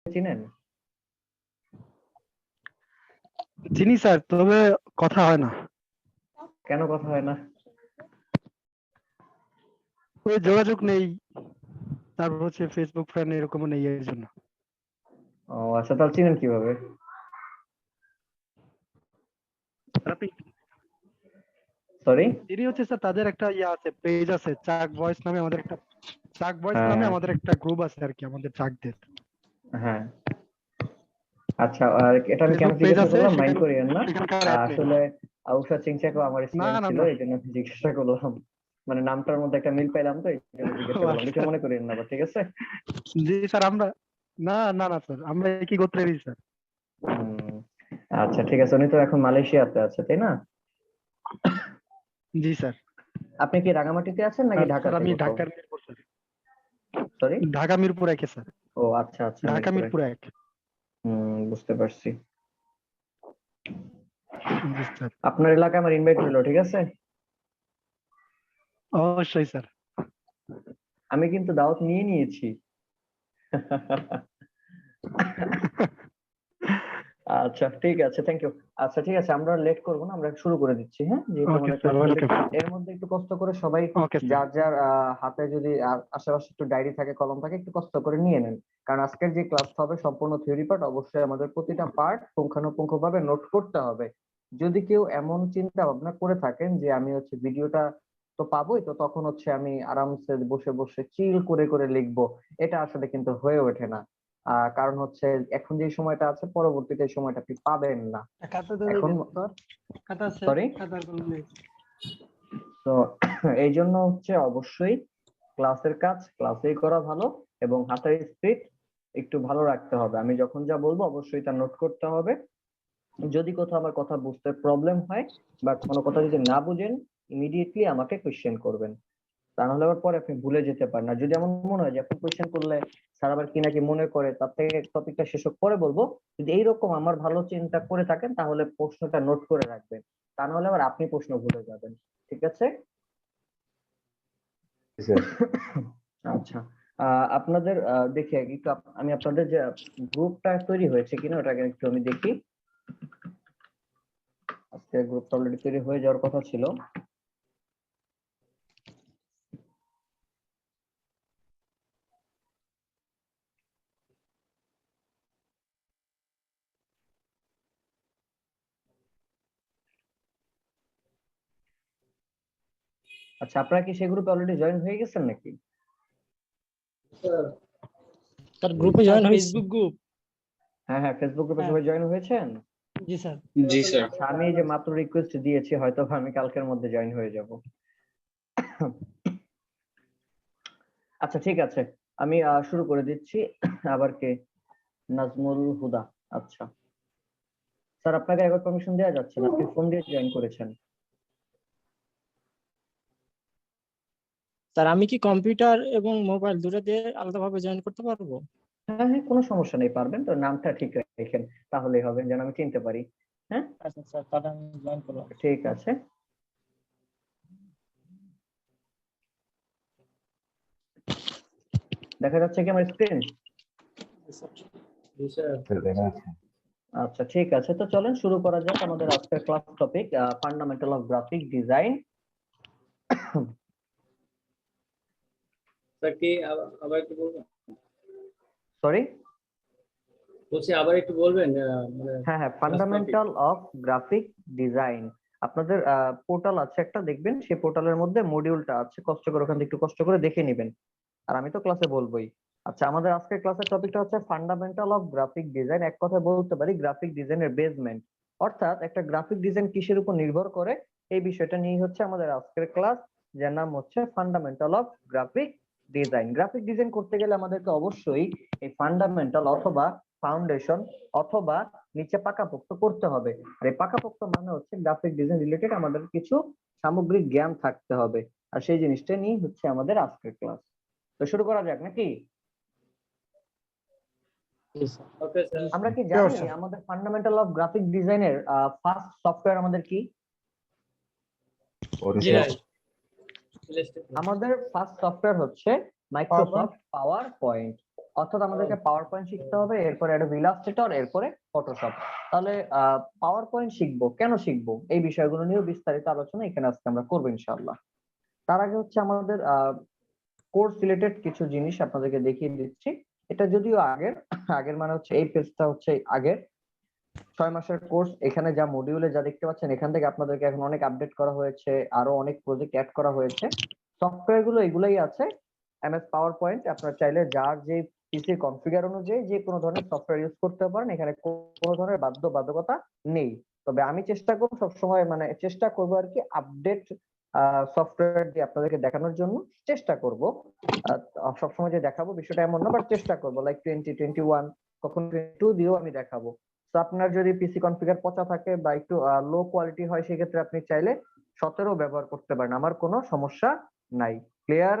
চিনেন? চিনি স্যার, তবে কথা হয় না। কেন কথা হয় না? ওই যোগাযোগ নেই, তারপর হচ্ছে ফেসবুক ফ্রেন্ড এরকমও নেই, এর জন্য। ও আচ্ছা, তাহলে চিনেন কিভাবে? আপনি সরি। চিনি হচ্ছে স্যার, তাদের একটা আছে, পেজ আছে, চাক ভয়েস নামে আমাদের একটা গ্রুপ আছে আর কি, আমাদের চাকদের হ্যাঁ, আচ্ছা। আর এটা আমি কেন ফেসবুক পেজ জিজ্ঞাসা আছে, করলাম মাইন্ড করিয়েন না। সেখানকার অ্যাডমিন। আসলে উষা চিংচাকও আমার না স্টুডেন্ট না ছিল, না। এই জন্য জিজ্ঞাসা করলাম। মানে নামটার মধ্যে একটা মিল পাইলাম, তো এই জন্য জিজ্ঞাসা ও করলাম, কিছু আচ্ছা। মনে করিয়েন না, ঠিক আছে? জি স্যার, আমরা না না না স্যার, আমরা একই গোত্রেরই স্যার। হুম, আচ্ছা ঠিক আছে। উনি তো এখন মালয়েশিয়াতে আছে, তাই না? জি স্যার। আপনি কি রাঙামাটিতে আছেন নাকি আর স্যার ঢাকাতে আমি কোথাও? ঢাকার মিরপুর স্যার। সরি। ঢাকা মিরপুর একে স্যার। ও আচ্ছা আচ্ছা, ঢাকা মিরপুরে। মিরপুর এক। বুঝতে পারছি। জি স্যার। আপনার এলাকায় আমার ইনভাইট হলো, ঠিক আছে? অবশ্যই স্যার। আমি কিন্তু দাওয়াত নিয়ে নিয়েছি। আচ্ছা ঠিক আছে, থ্যাংক ইউ। আচ্ছা ঠিক আছে, আমরা লেট করবো না, আমরা শুরু করে দিচ্ছি, হ্যাঁ, যেহেতু ওকে আমাদের স্যার, ক্লাস টপিক। ওয়েলকাম। এর মধ্যে একটু কষ্ট করে সবাই ওকে স্যার। যার যার হাতে যদি আশেপাশে একটু ডায়েরি থাকে, কলম থাকে, একটু কষ্ট করে নিয়ে নেন। কারণ আজকের যে ক্লাসটা হবে সম্পূর্ণ থিওরি পার্ট, অবশ্যই আমাদের প্রতিটা পার্ট পুঙ্খানুপুঙ্খ ভাবে নোট করতে হবে। যদি কেউ এমন চিন্তা ভাবনা করে থাকেন যে আমি হচ্ছে ভিডিওটা তো পাবোই, তো তখন হচ্ছে আমি আরামসে বসে বসে চিল করে করে লিখবো, এটা আসলে কিন্তু হয়ে ওঠে না। কারণ হচ্ছে এখন যে সময়টা আছে, পরবর্তীতে এই সময়টা আপনি পাবেন না। খাতা তো এখন দিবেন স্যার, খাতা আছে, সরি। খাতার কলম নেই। তো এই জন্য হচ্ছে অবশ্যই ক্লাসের কাজ ক্লাসেই করা ভালো, এবং হাতের স্পিড একটু ভালো রাখতে হবে। আমি যখন যা বলবো অবশ্যই তা নোট করতে হবে। যদি কোথাও আমার কথা বুঝতে প্রবলেম হয় বা কোনো কথা যদি না বুঝেন, ইমিডিয়েটলি আমাকে কোশ্চেন করবেন। তা নাহলে আবার পরে আপনি ভুলে যেতে পারেন। আর যদি এমন মনে হয় যে এখন কোশ্চেন করলে স্যার আবার কি নাকি মনে করে, তার থেকে টপিকটা শেষ হোক পরে বলবো, যদি এইরকম আমার ভালো চিন্তা করে থাকেন তাহলে প্রশ্নটা নোট করে রাখবেন। তা নাহলে আবার আপনি প্রশ্ন ভুলে যাবেন। ঠিক আছে? আচ্ছা। আপনাদের দেখি আগে একটু আমি আপনাদের যে গ্রুপটা তৈরি হয়েছে কিনা ওটাকে একটু আমি দেখি। আজকে গ্রুপটা অলরেডি তৈরি হয়ে যাওয়ার কথা ছিল। আচ্ছা, আপনারা কি সেই গ্রুপে অলরেডি জয়েন হয়ে গেছেন নাকি? স্যার গ্রুপে জয়েন হয়েছে। Facebook group. হ্যাঁ হ্যাঁ, ফেসবুক গ্রুপে হ্যাঁ। সবাই জয়েন হয়েছেন? জি স্যার। জি স্যার। আচ্ছা, আমি এই যে মাত্র রিকোয়েস্ট দিয়েছি, হয়তো আমি কালকের মধ্যে জয়েন হয়ে যাব। আচ্ছা ঠিক আছে, আমি শুরু করে দিচ্ছি। আবার কে? নাজমুল হুদা। আচ্ছা স্যার, আপনাকে একবার পারমিশন দেওয়া যাচ্ছে না, আপনি ফোন দিয়ে জয়েন করেছেন। স্যার আমি কি কম্পিউটার এবং মোবাইল দুটো দিয়ে আলাদাভাবে জয়েন করতে পারবো? হ্যাঁ হ্যাঁ, কোনো সমস্যা নেই, পারবেন তো। নামটা ঠিক রেখেন, তাহলেই হবে, যেন আমি চিনতে পারি। হ্যাঁ আচ্ছা স্যার, তাহলে আমি জয়েন করলাম। ঠিক আছে। দেখা যাচ্ছে কি আমার স্ক্রিন? জি স্যার। আচ্ছা ঠিক আছে, তো চলেন শুরু করা যাক আমাদের আজকের class topic, fundamental of graphic design. Sir কি আবার একটু বলবেন? সরি। বলছি আবার একটু বলবেন, মানে হ্যাঁ হ্যাঁ, class topic. Fundamental of graphic design. আপনাদের পোর্টাল আছে একটা, দেখবেন সেই পোর্টালের মধ্যে মডিউলটা আছে, কষ্ট করে ওখান থেকে একটু কষ্ট করে দেখে নেবেন। আর আমি তো ক্লাসে বলবোই। আচ্ছা, আমাদের আজকের ক্লাসের টপিকটা হচ্ছে ফান্ডামেন্টাল অফ গ্রাফিক ডিজাইন। এক কথায় বলতে পারি গ্রাফিক ডিজাইনের বেসমেন্ট, অর্থাৎ একটা গ্রাফিক ডিজাইন কিসের উপর নির্ভর করে, এই বিষয়টা নিয়ে হচ্ছে আমাদের আজকের ক্লাস, যার নাম হচ্ছে fundamental of graphic design. Graphic design করতে গেলে আমাদেরকে অবশ্যই এই ফান্ডামেন্টাল অথবা ফাউন্ডেশন অথবা নিচে পাকাপোক্ত করতে হবে। আর এই পাকাপোক্ত মানে হচ্ছে গ্রাফিক ডিজাইন রিলেটেড আমাদের কিছু সামগ্রিক জ্ঞান থাকতে হবে। আর সেই জিনিসটা নিয়ে হচ্ছে আমাদের আজকের ক্লাস। তো শুরু করা যাক নাকি? Okay sir. আমরা কি জানি আমাদের ফান্ডামেন্টাল অফ গ্রাফিক ডিজাইনের ফার্স্ট সফটওয়্যার আমাদের কি? জি না। আমাদের ফার্স্ট সফটওয়্যার হচ্ছে মাইক্রোসফট পাওয়ার পয়েন্ট। অর্থাৎ আমাদেরকে পাওয়ার পয়েন্ট শিখতে হবে, এরপরে অ্যাডোবি ইলাস্ট্রেটর, এরপরে ফটোশপ। তাহলে পাওয়ার পয়েন্ট শিখবো, কেন শিখবো, এই বিষয়গুলো নিয়েও বিস্তারিত আলোচনা এখানে আজকে আমরা করবো ইনশাআল্লাহ। তার আগে হচ্ছে আমাদের কোর্স রিলেটেড কিছু জিনিস আপনাদেরকে দেখিয়ে দিচ্ছি। এটা যদিও আগের মানে হচ্ছে এই পেজটা হচ্ছে আগের 6 মাসের কোর্স। এখানে যা মডিউলে যা দেখতে পাচ্ছেন, এখান থেকে আপনাদেরকে এখন অনেক আপডেট করা হয়েছে, আরো অনেক প্রজেক্ট অ্যাড করা হয়েছে। সফটওয়্যার গুলো এগুলাই আছে। এমএস পাওয়ার পয়েন্ট আপনারা চাইলে যার যে পিসি কনফিগার অনুযায়ী যে কোনো ধরনের সফটওয়্যার ইউজ করতে পারেন, এখানে কোনো ধরনের বাধ্যবাধকতা নেই। তবে আমি চেষ্টা করব সবসময়, মানে চেষ্টা করবো আর কি, আপডেট সফটওয়্যার দিয়ে আপনাদেরকে দেখানোর জন্য চেষ্টা করব। সবসময় যে দেখাবো বিষয়টা এমন না, বাট চেষ্টা করবো, লাইক 2021 কখন 22 দিয়েও আমি দেখাবো। তো আপনার যদি পিসি কনফিগার পচা থাকে বা একটু লো কোয়ালিটি হয়, সেক্ষেত্রে আপনি চাইলে 17 ব্যবহার করতে পারেন, আমার কোনো সমস্যা নাই। ক্লিয়ার?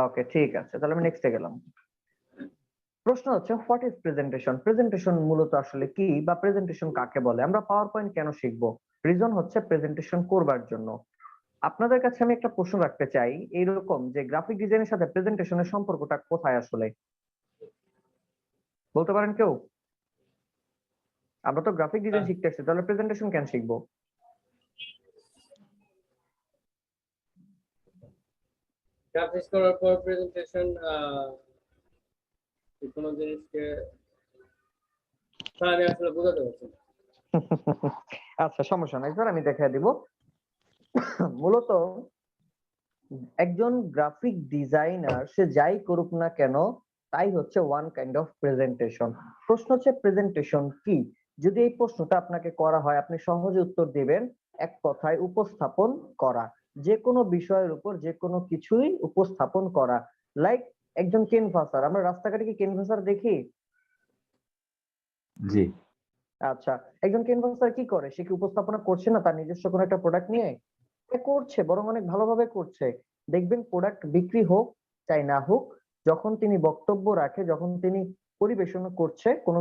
ওকে, ঠিক আছে, তাহলে আমি নেক্সটে গেলাম। প্রশ্ন হচ্ছে হোয়াট ইজ প্রেজেন্টেশন। প্রেজেন্টেশন মূলত আসলে কি, বা প্রেজেন্টেশন কাকে বলে? আমরা পাওয়ার পয়েন্ট কেন শিখবো? রিজন হচ্ছে প্রেজেন্টেশন করবার জন্য। আপনাদের কাছে আমি একটা প্রশ্ন রাখতে চাই, এইরকম যে গ্রাফিক ডিজাইনের সাথে প্রেজেন্টেশনের সম্পর্কটা কোথায় আসলে? বলতে পারেন কেউ? আমরা তো গ্রাফিক ডিজাইন শিখতে এসেছি, তাহলে প্রেজেন্টেশন কেন শিখবো? গ্রাফিক্স করার পর প্রেজেন্টেশন কোনো জিনিসকে আমি আসলে বোঝাতে পারছি না। আচ্ছা, সমস্যা নাই স্যার, আমি দেখাই দিব। মূলত একজন গ্রাফিক ডিজাইনার সে যাই করুক না কেন, তাই হচ্ছে ওয়ান কাইন্ড অফ প্রেজেন্টেশন। প্রশ্ন হচ্ছে প্রেজেন্টেশন কি? যদি এই প্রশ্নটা আপনাকে করা হয়, আপনি সহজে উত্তর দিবেন এক কথায় উপস্থাপন করা। যে কোনো বিষয়ের উপর যে কোনো কিছুই উপস্থাপন করা। লাইক একজন ক্যানভাসার, আমরা রাস্তাঘাটে কি ক্যানভাসার দেখি? জি। আচ্ছা, একজন ক্যানভাসার কি করে? সে কি উপস্থাপনা করছে না তার নিজস্ব কোনো একটা প্রোডাক্ট নিয়ে? সে করছে, বরং অনেক ভালোভাবে করছে। দেখবেন প্রোডাক্ট বিক্রি হোক চাই না হোক, যখন তিনি বক্তব্য রাখে, যখন তিনি পরিবেশন করছে কোনো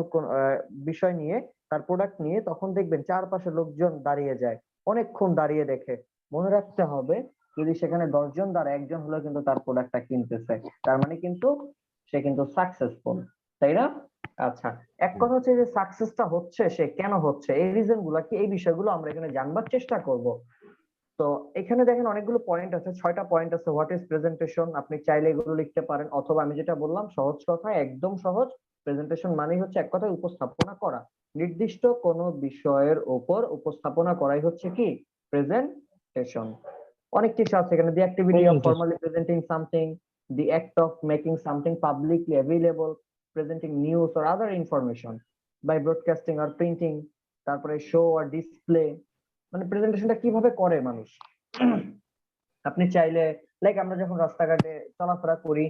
বিষয় নিয়ে, তার প্রোডাক্ট নিয়ে, তখন দেখবেন চারপাশে লোকজন দাঁড়িয়ে যায়, অনেকক্ষণ দাঁড়িয়ে দেখে। মনে রাখতে হবে, যদি সেখানে 10 জন দাঁড়ায়, একজন হলেও কিন্তু তার প্রোডাক্টটা কিনতেছে, তার মানে কিন্তু সে কিন্তু সাকসেসফুল, তাই না? আচ্ছা, এক কথা হচ্ছে যে সাকসেসটা হচ্ছে সে কেন হচ্ছে, এই রিজন গুলা কি, এই বিষয়গুলো আমরা এখানে জানবার চেষ্টা করব। তো এখানে দেখেন অনেকগুলো পয়েন্ট আছে, 6টা পয়েন্ট আছে। হোয়াট ইজ প্রেজেন্টেশন, আপনি চাইলে এগুলো লিখতে পারেন, অথবা আমি যেটা বললাম সহজ কথায়, একদম সহজ, প্রেজেন্টেশন মানেই হচ্ছে এক কথায় উপস্থাপনা করা। নির্দিষ্ট কোনো বিষয়ের উপর উপস্থাপনা করাই হচ্ছে কি প্রেজেন্টেশন। অনেক কিছু আছে এখানে, the activity of formally presenting something, the act of making something publicly available, presenting news or other information by broadcasting or printing, তারপরে শো আর ডিসপ্লে। মানে প্রেজেন্টেশনটা কিভাবে করে মানুষ। আপনি চাইলে, লাইক আমরা যখন রাস্তাঘাটে চলাফেরা করি,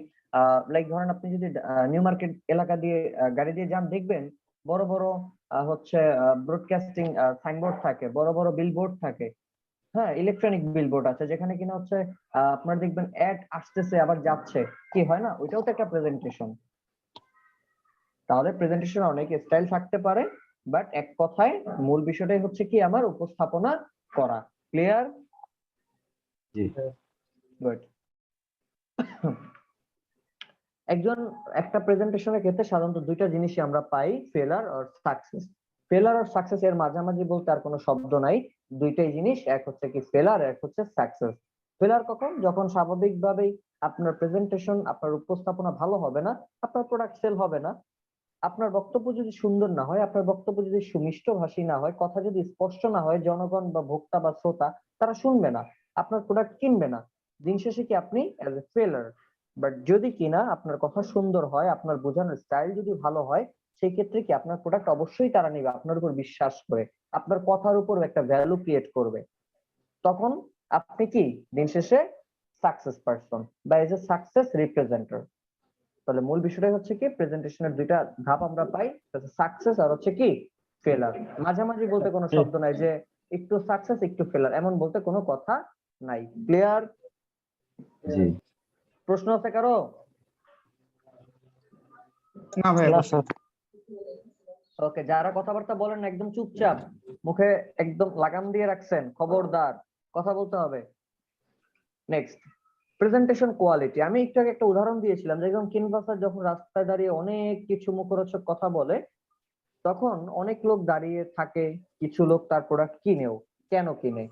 লাইক ধরেন আপনি যদি নিউ মার্কেট এলাকা দিয়ে গাড়ি দিয়ে যান, দেখবেন বড় বড় হচ্ছে ব্রডকাস্টিং সাইনবোর্ড থাকে, বড় বড় বিলবোর্ড থাকে। হ্যাঁ, ইলেকট্রনিক বিলবোর্ড আছে, যেখানে কিনা হচ্ছে আপনার দেখবেন অ্যাড আসতেছে আবার যাচ্ছে, কি হয় না, ওইটাও তো একটা প্রেজেন্টেশন। তাহলে প্রেজেন্টেশন অনেক স্টাইল থাকতে পারে, বাট এক কথায় মূল বিষয়টাই হচ্ছে কি আমার উপস্থাপনা করা। ক্লিয়ার? জি। গুড। একটা প্রেজেন্টেশনের ক্ষেত্রে সাধারণত দুইটা জিনিসই আমরা পাই, ফেলার আর সাকসেস। ফেলার আর সাকসেস এর মাঝামাঝি বলতে আর কোনো শব্দ নাই, দুইটাই জিনিস, এক হচ্ছে কি ফেলার, এক হচ্ছে সাকসেস। ফেলার কখন? যখন স্বাভাবিকভাবেই আপনার প্রেজেন্টেশন, আপনার উপস্থাপনা ভালো হবে না, আপনার প্রোডাক্ট সেল হবে না, আপনার বক্তব্য যদি সুন্দর না হয়, আপনার বক্তব্য যদি সুমিষ্টভাষী না হয়, কথা যদি স্পষ্ট না হয়, জনগণ বা ভোক্তা বা শ্রোতা তারা শুনবে না, আপনার প্রোডাক্ট কিনবে না। দিন শেষে কি আপনি অ্যাজ এ ফেলার। বাট যদি কিনা আপনার কথা সুন্দর হয়, আপনার বোঝানোর স্টাইল যদি ভালো হয়, সেই ক্ষেত্রে কি আপনার প্রোডাক্ট অবশ্যই তারা নেবে, আপনার উপর বিশ্বাস করে, আপনার কথার উপর একটা ভ্যালু ক্রিয়েট করবে। তখন আপনি কি দিন শেষে সাকসেস পারসন বা এজ এ সাকসেস রিপ্রেজেন্টার। তাহলে মূল বিষয়টা হচ্ছে কি, প্রেজেন্টেশনের দুইটা ধাপ আমরা পাই, সাকসেস আর হচ্ছে কি ফেলার। মাঝামাঝি বলতে কোনো শব্দ নাই, যে একটু সাকসেস একটু ফেলার, এমন বলতে কোনো কথা নাই। ক্লিয়ার? জি। প্রশ্ন আছে কারো? না ভাই, ওকে, যারা কথাবার্তা বলেন না, একদম চুপচাপ, মুখে একদম লাগাম দিয়ে রাখছেন, খবরদার, কথা বলতে হবে। নেক্সট, প্রেজেন্টেশন কোয়ালিটি, আমি একটু আগে একটা উদাহরণ দিয়েছিলাম, যেরকম কিনভাসার যখন রাস্তায় দাঁড়িয়ে অনেক কিছু মুখরোচক কথা বলে, তখন অনেক লোক দাঁড়িয়ে থাকে, কিছু লোক তার প্রোডাক্ট কিনেও। কেন কিনে?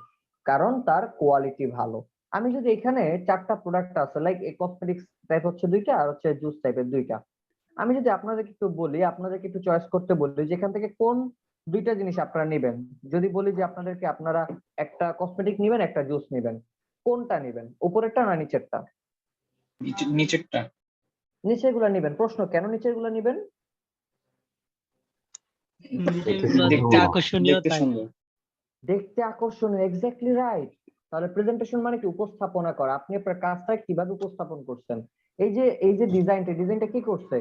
কারণ তার কোয়ালিটি ভালো। আমি যদি এখানে 4টা প্রোডাক্ট আছে, লাইক কসমেটিক্স টাইপ হচ্ছে 2টা আর হচ্ছে জুস টাইপের 2টা, আমি যদি আপনাদেরকে একটু বলি, আপনাদেরকে একটু চয়েস করতে বলি যেখান থেকে কোন 2টা জিনিস আপনারা নেবেন, যদি বলি যে আপনাদেরকে আপনারা একটা কসমেটিক নেবেন একটা জুস নেবেন, কোনটা নেবেন, উপরেরটা না নিচেরটা? নিচেরটা। নিচের গুলা নেবেন। প্রশ্ন, কেন নিচের গুলা নেবেন? দেখতে আকর্ষণীয়, দেখতে সুন্দর। দেখতে আকর্ষণীয়, এক্স্যাক্টলি রাইট। তাহলে প্রেজেন্টেশন মানে কি? উপস্থাপনা করা। আপনি আপনার কাজটা কিভাবে উপস্থাপন করছেন। এই যে ডিজাইনটা কি করছে?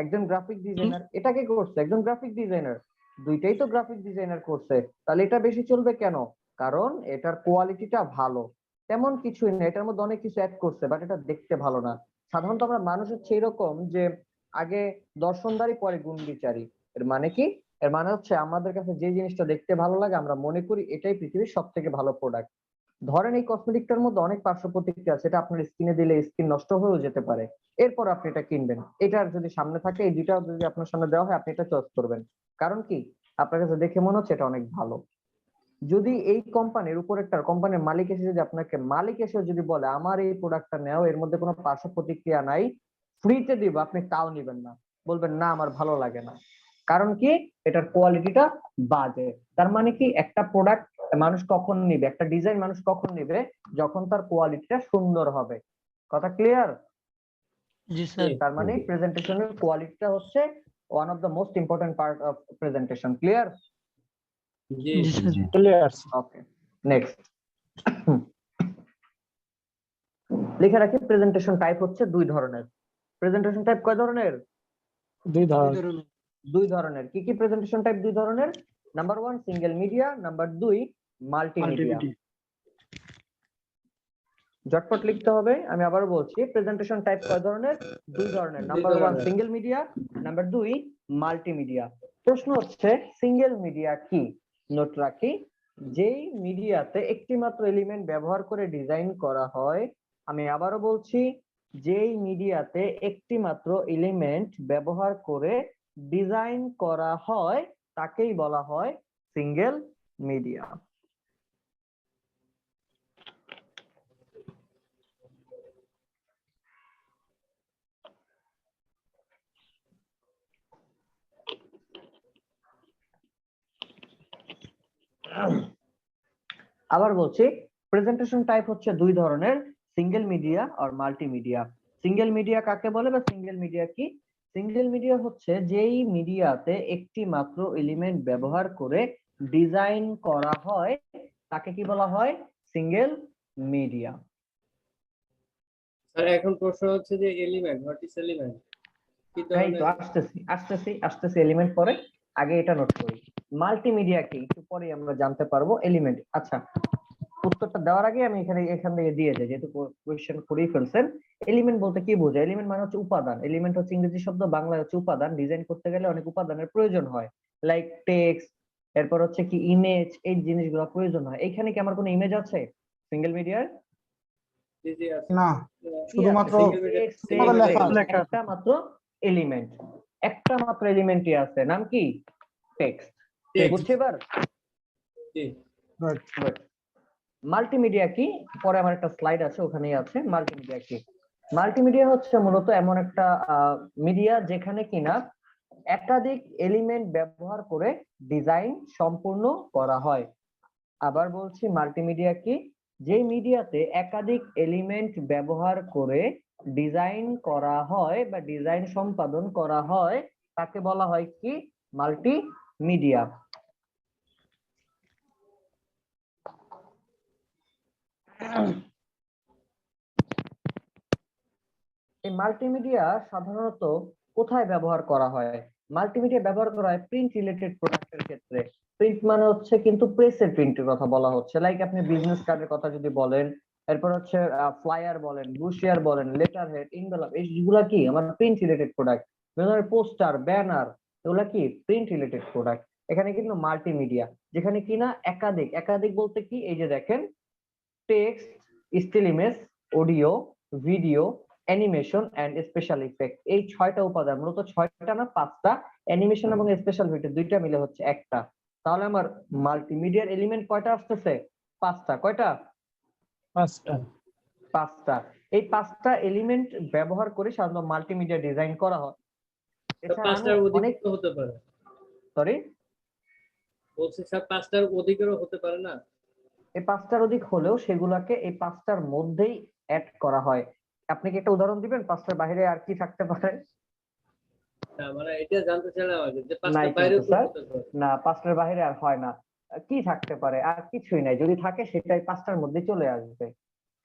একজন গ্রাফিক ডিজাইনার। এটা কি করছে? একজন গ্রাফিক ডিজাইনার। দুইটাই তো গ্রাফিক ডিজাইনার করছে। তাহলে এটা বেশি চলবে কেন? কারণ এটার কোয়ালিটিটা ভালো। তেমন কিছুই না, এটার মধ্যে অনেক কিছু অ্যাড করছে, বাট এটা দেখতে ভালো না। সাধারণত আমরা মানুষ হচ্ছে এরকম যে আগে দর্শনদারি পরে গুণ বিচারি। এর মানে কি? এর মানে হচ্ছে আমাদের কাছে যে জিনিসটা দেখতে ভালো লাগে আমরা মনে করি এটাই পৃথিবীর সব থেকে ভালো প্রোডাক্ট। ধরেন এই কসমেটিকটার মধ্যে অনেক পার্শ্ব প্রতিক্রিয়া আছে, এটা আপনার স্কিনে দিলে স্কিন নষ্ট হয়েও যেতে পারে, এরপর আপনি এটা কিনবেন। এটার যদি সামনে থাকে, এই দুইটা যদি আপনার সামনে দেওয়া হয় আপনি এটা চয়েস করবেন। কারণ কি? আপনার কাছে দেখে মনে হচ্ছে এটা অনেক ভালো। যদি এই কোম্পানির উপর একটা কোম্পানির মালিক এসে যদি আপনাকে যদি বলে আমার এই প্রোডাক্টটা নেও, এর মধ্যে কোনো পার্শ্ব প্রতিক্রিয়া নাই, ফ্রিতে দিব, আপনি তাও নিবেন না, বলবেন না আমার ভালো লাগে না। কারণ কি? এটার কোয়ালিটিটা বাজে। তার মানে কি? একটা প্রোডাক্ট মানুষ কখন নিবে, একটা ডিজাইন মানুষ কখন নিবে? যখন তার কোয়ালিটিটা সুন্দর হবে। কথা ক্লিয়ার? জি স্যার। তার মানে প্রেজেন্টেশনের কোয়ালিটিটা হচ্ছে one of the most important part of presentation. Clear? G G sir, G. Clear. Okay, next. লিখে রাখি, প্রেজেন্টেশন টাইপ হচ্ছে 2 ধরনের। প্রেজেন্টেশন টাইপ কয় ধরনের? 2 ধরনের। 2 ধরনের। কি কি প্রেজেন্টেশন টাইপ 2 ধরনের? Number 1 single media, number 2 multimedia. ঝটপট লিখতে হবে। আমি আবারও বলছি, প্রেজেন্টেশন টাইপ কয় ধরনের? 2 ধরনের। Number 1 single media, number 2 multimedia. প্রশ্ন হচ্ছে সিঙ্গেল মিডিয়া কি? নোট রাখি, যেই মিডিয়াতে একটি মাত্র এলিমেন্ট ব্যবহার করে ডিজাইন করা হয়। আমি আবারও বলছি, যেই মিডিয়াতে একটি মাত্র এলিমেন্ট ব্যবহার করে ডিজাইন করা হয় তাকেই বলা হয় সিঙ্গেল মিডিয়া। আবার বলছি, প্রেজেন্টেশন টাইপ হচ্ছে 2 ধরনের, সিঙ্গেল মিডিয়া আর মাল্টিমিডিয়া। সিঙ্গেল মিডিয়া কাকে বলে বা সিঙ্গেল মিডিয়া কি? সিঙ্গেল মিডিয়া হচ্ছে যেই মিডিয়াতে একটি মাত্র এলিমেন্ট ব্যবহার করে ডিজাইন করা হয় তাকে কি বলা হয়? Single media. স্যার এখন প্রশ্ন হচ্ছে যে এলিমেন্ট, হোয়াট ইজ এলিমেন্ট? কি এই তো ধরনের? আসতেছি এলিমেন্ট পরে, আগে এটা নোট করি। মাল্টিমিডিয়া কি একটু পরে আমরা জানতে পারবো। এলিমেন্ট, আচ্ছা উত্তরটা দেওয়ার আগে আমি এখান থেকে দিয়ে যাই, যেহেতু কোয়েশ্চেন করেই ফেলছেন। এলিমেন্ট বলতে কি বোঝায়? এলিমেন্ট মানে হচ্ছে উপাদান। এলিমেন্ট হচ্ছে ইংরেজি শব্দ, বাংলায় হচ্ছে উপাদান। ডিজাইন করতে গেলে অনেক উপাদানের প্রয়োজন হয়, লাইক টেক্সট, এরপর হচ্ছে কি ইমেজ, এই জিনিসগুলো প্রয়োজন হয়। এইখানে কি আমার কোনো ইমেজ আছে সিঙ্গেল মিডিয়ার? জি জি আছে। না, শুধুমাত্র লেখা আছে। একটা মাত্র এলিমেন্ট, একটা মাত্র এলিমেন্টই আছে, নাম কি? টেক্সট। Text। বুঝছি এবার? জি। মাল্টিমিডিয়া কি? পরে আমার একটা স্লাইড আছে, ওখানেই আছে মাল্টিমিডিয়া কি। মাল্টিমিডিয়া হচ্ছে মূলত এমন একটা মিডিয়া যেখানে কিনা একাধিক এলিমেন্ট ব্যবহার করে ডিজাইন সম্পূর্ণ করা হয়। আবার বলছি, মাল্টিমিডিয়া কি? যে মিডিয়াতে একাধিক এলিমেন্ট ব্যবহার করে ডিজাইন করা হয় বা ডিজাইন সম্পাদন করা হয় তাকে বলা হয় কি? মাল্টিমিডিয়া। এই মাল্টিমিডিয়া সাধারণত কোথায় ব্যবহার করা হয়? মাল্টিমিডিয়া ব্যবহার করা হয় প্রিন্ট রিলেটেড প্রোডাক্টের ক্ষেত্রে। প্রিন্ট মানে হচ্ছে কিন্তু প্রেসের প্রিন্টের কথা বলা হচ্ছে, লাইক আপনি বিজনেস কার্ডের কথা যদি বলেন, এরপর হচ্ছে ফ্লায়ার বলেন, ব্রোশিয়ার বলেন, লেটার হেড, এনভেলপ, এইগুলা কি আমার প্রিন্ট রিলেটেড প্রোডাক্ট। বিভিন্ন ধরনের পোস্টার, ব্যানার, এগুলা কি প্রিন্ট রিলেটেড প্রোডাক্ট। এখানে কিন্তু মাল্টিমিডিয়া, যেখানে কিনা একাধিক বলতে কি? এই যে দেখেন, text, still image, audio, video, animation and special effect. এই 6টা উপাদান, মূলত 6টা না 5টা, অ্যানিমেশন এবং স্পেশাল ইফেক্ট দুইটা মিলে হচ্ছে একটা। তাহলে আমার মাল্টিমিডিয়ার এলিমেন্ট কয়টা আসতেছে? 5টা। কয়টা? 5টা। 5টা। এই 5টা এলিমেন্ট ব্যবহার করে সাধারণত মাল্টিমিডিয়া ডিজাইন করা হয়। এছাড়া আমি 5টার অনেক, অধিক হতে পারে, সরি, বলছি স্যার 5টার অধিকেরও হতে পারে না? এই 5টার অধিক হলেও সেগুলাকে এই 5টার মধ্যেই অ্যাড করা হয়। আপনি কি একটা উদাহরণ দিবেন 5টার বাইরে আর কি থাকতে পারে? না, মানে এটা জানতে চাইলাম আর কি, যে নাই 5টার কিন্তু বাইরেও তো স্যার, হতে পারে। না 5টার বাইরে আর হয় না। কি থাকতে পারে? আর কিছুই নাই, যদি থাকে সেটাই 5টার মধ্যে চলে আসবে।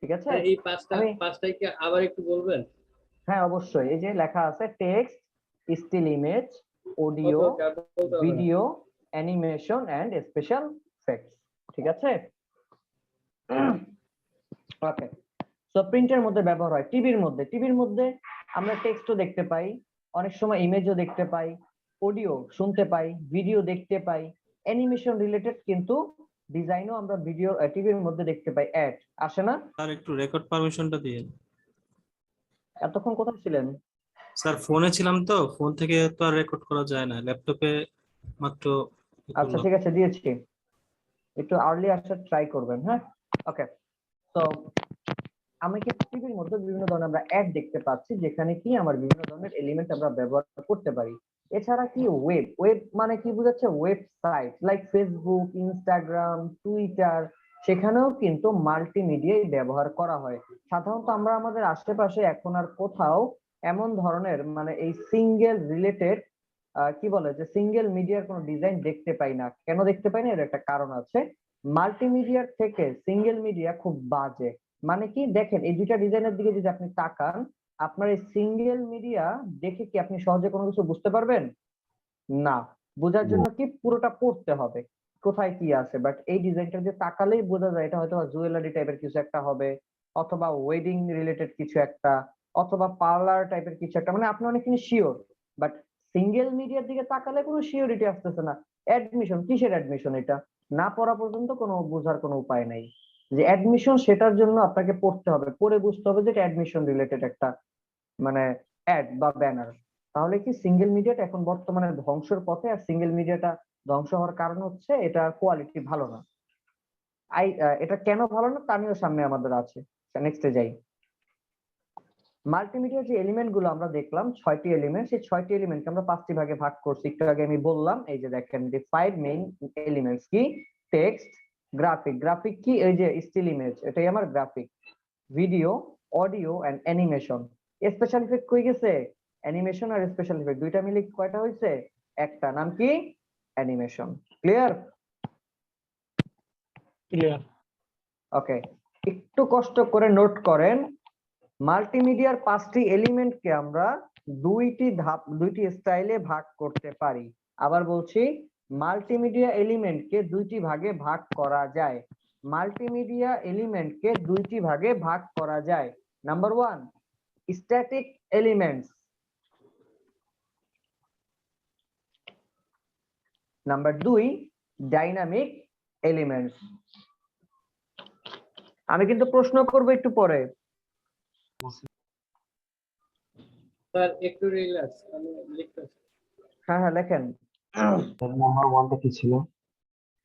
ঠিক আছে, স্যার, এই 5টা আমি, 5টাই কি আবার একটু বলবেন? হ্যাঁ অবশ্যই, এই যে লেখা আছে text, still image, audio, okay, আর বলতে হবে না। Video, animation and special effects. ঠিক আছে, ওকে। সো প্রিন্টের মধ্যে ব্যবহার হয়। টিভির মধ্যে আমরা টেক্সটও দেখতে পাই, অনেক সময় ইমেজও দেখতে পাই, অডিও শুনতে পাই, ভিডিও দেখতে পাই, অ্যানিমেশন রিলেটেড কিন্তু ডিজাইনও আমরা ভিডিও টিভির মধ্যে দেখতে পাই। অ্যাড আসে না? স্যার একটু রেকর্ড পারমিশনটা দিয়ে। এতক্ষণ কোথায় ছিলেন? স্যার ফোনে ছিলাম তো, ফোন থেকে তো আর রেকর্ড করা যায় না, ল্যাপটপে মাত্র আচ্ছা ঠিক আছে, দিয়েছি। একটু আর্লি আসার ট্রাই করবেন, হ্যাঁ। ওকে, তো আমি কি টিভির মধ্যে বিভিন্ন ধরনের আমরা অ্যাড দেখতে পাচ্ছি, যেখানে কি আমার বিভিন্ন ধরনের এলিমেন্ট আমরা ব্যবহার করতে পারি। এছাড়া কি ওয়েব মানে কি বোঝাচ্ছে? Website like Facebook, Instagram, Twitter, সেখানেও কিন্তু মাল্টিমিডিয়াই ব্যবহার করা হয়। সাধারণত আমরা আমাদের আশেপাশে এখন আর কোথাও এমন ধরনের মানে এই সিঙ্গেল রিলেটেড কি বলে যে সিঙ্গেল মিডিয়ার কোনো ডিজাইন দেখতে পাই না। কেন দেখতে পাই না? এর একটা কারণ আছে। মাল্টিমিডিয়ার থেকে সিঙ্গেল মিডিয়া খুব বাজে। মানে কি, দেখেন এই দুইটা ডিজাইনের দিকে যদি আপনি তাকান, আপনার এই সিঙ্গেল মিডিয়া দেখে কি আপনি সহজে কোনো কিছু বুঝতে পারবেন? না। বোঝার জন্য কি পুরোটা পড়তে হবে কোথায় কি আছে। বাট এই ডিজাইনটা দিয়ে তাকালেই বোঝা যায় এটা হয়তো জুয়েলারি টাইপের কিছু একটা হবে, অথবা ওয়েডিং রিলেটেড কিছু একটা, অথবা পার্লার টাইপের কিছু একটা, মানে আপনি অনেকখানি শিওর। বাট সিঙ্গেল মিডিয়ার দিকে তাকালে কোনো শিওরিটি আসতেছে না। অ্যাডমিশন, কিসের অ্যাডমিশন? এটা না পড়া পর্যন্ত কোনো বোঝার কোনো উপায় নাই যে অ্যাডমিশন, সেটার জন্য আপনাকে পড়তে হবে, পড়ে বুঝতে হবে যে এটা অ্যাডমিশন রিলেটেড একটা মানে অ্যাড বা ব্যানার। তাহলে কি সিঙ্গেল মিডিয়াটা এখন বর্তমানে ধ্বংসের পথে, আর সিঙ্গেল মিডিয়াটা ধ্বংস হওয়ার কারণ হচ্ছে এটা কোয়ালিটি ভালো না। এটা কেন ভালো না তা নিয়েও সামনে আমাদের আছে। নেক্সটে যাই। মাল্টিমিডিয়ার যে এলিমেন্ট গুলো আমরা দেখলাম 6টি এলিমেন্ট, সেই 6টি এলিমেন্টকে আমরা 5টি ভাগে ভাগ করছি। একটু আগে আমি বললাম, এই যে দেখেন যে 5 মেইন এলিমেন্টস কি? টেক্সট, গ্রাফিক কি? এই যে স্টিল ইমেজ, এটাই আমার graphic, video, audio and animation. Special effect কই গেছে? অ্যানিমেশন আর স্পেশাল ইফেক্ট দুইটা মিলে কয়টা হয়েছে? একটা, নাম কি? অ্যানিমেশন। ক্লিয়ার? ক্লিয়ার। ওকে, একটু কষ্ট করে নোট করেন, মাল্টিমিডিয়ার 5টি এলিমেন্টকে আমরা দুইটি স্টাইলে ভাগ করতে পারি। আবার বলছি, মাল্টিমিডিয়া এলিমেন্টকে দুইটি ভাগে ভাগ করা যায়। মাল্টিমিডিয়া এলিমেন্টকে দুইটি ভাগে ভাগ করা যায়। Number 1, static elements. Number 2, dynamic elements. আমি কিন্তু প্রশ্ন করব একটু পরে। স্যার একটু রিল্যাক্স, আমি লিখতেছি। হ্যাঁ হ্যাঁ, লেখেন। নাম্বার 1টা কি ছিল?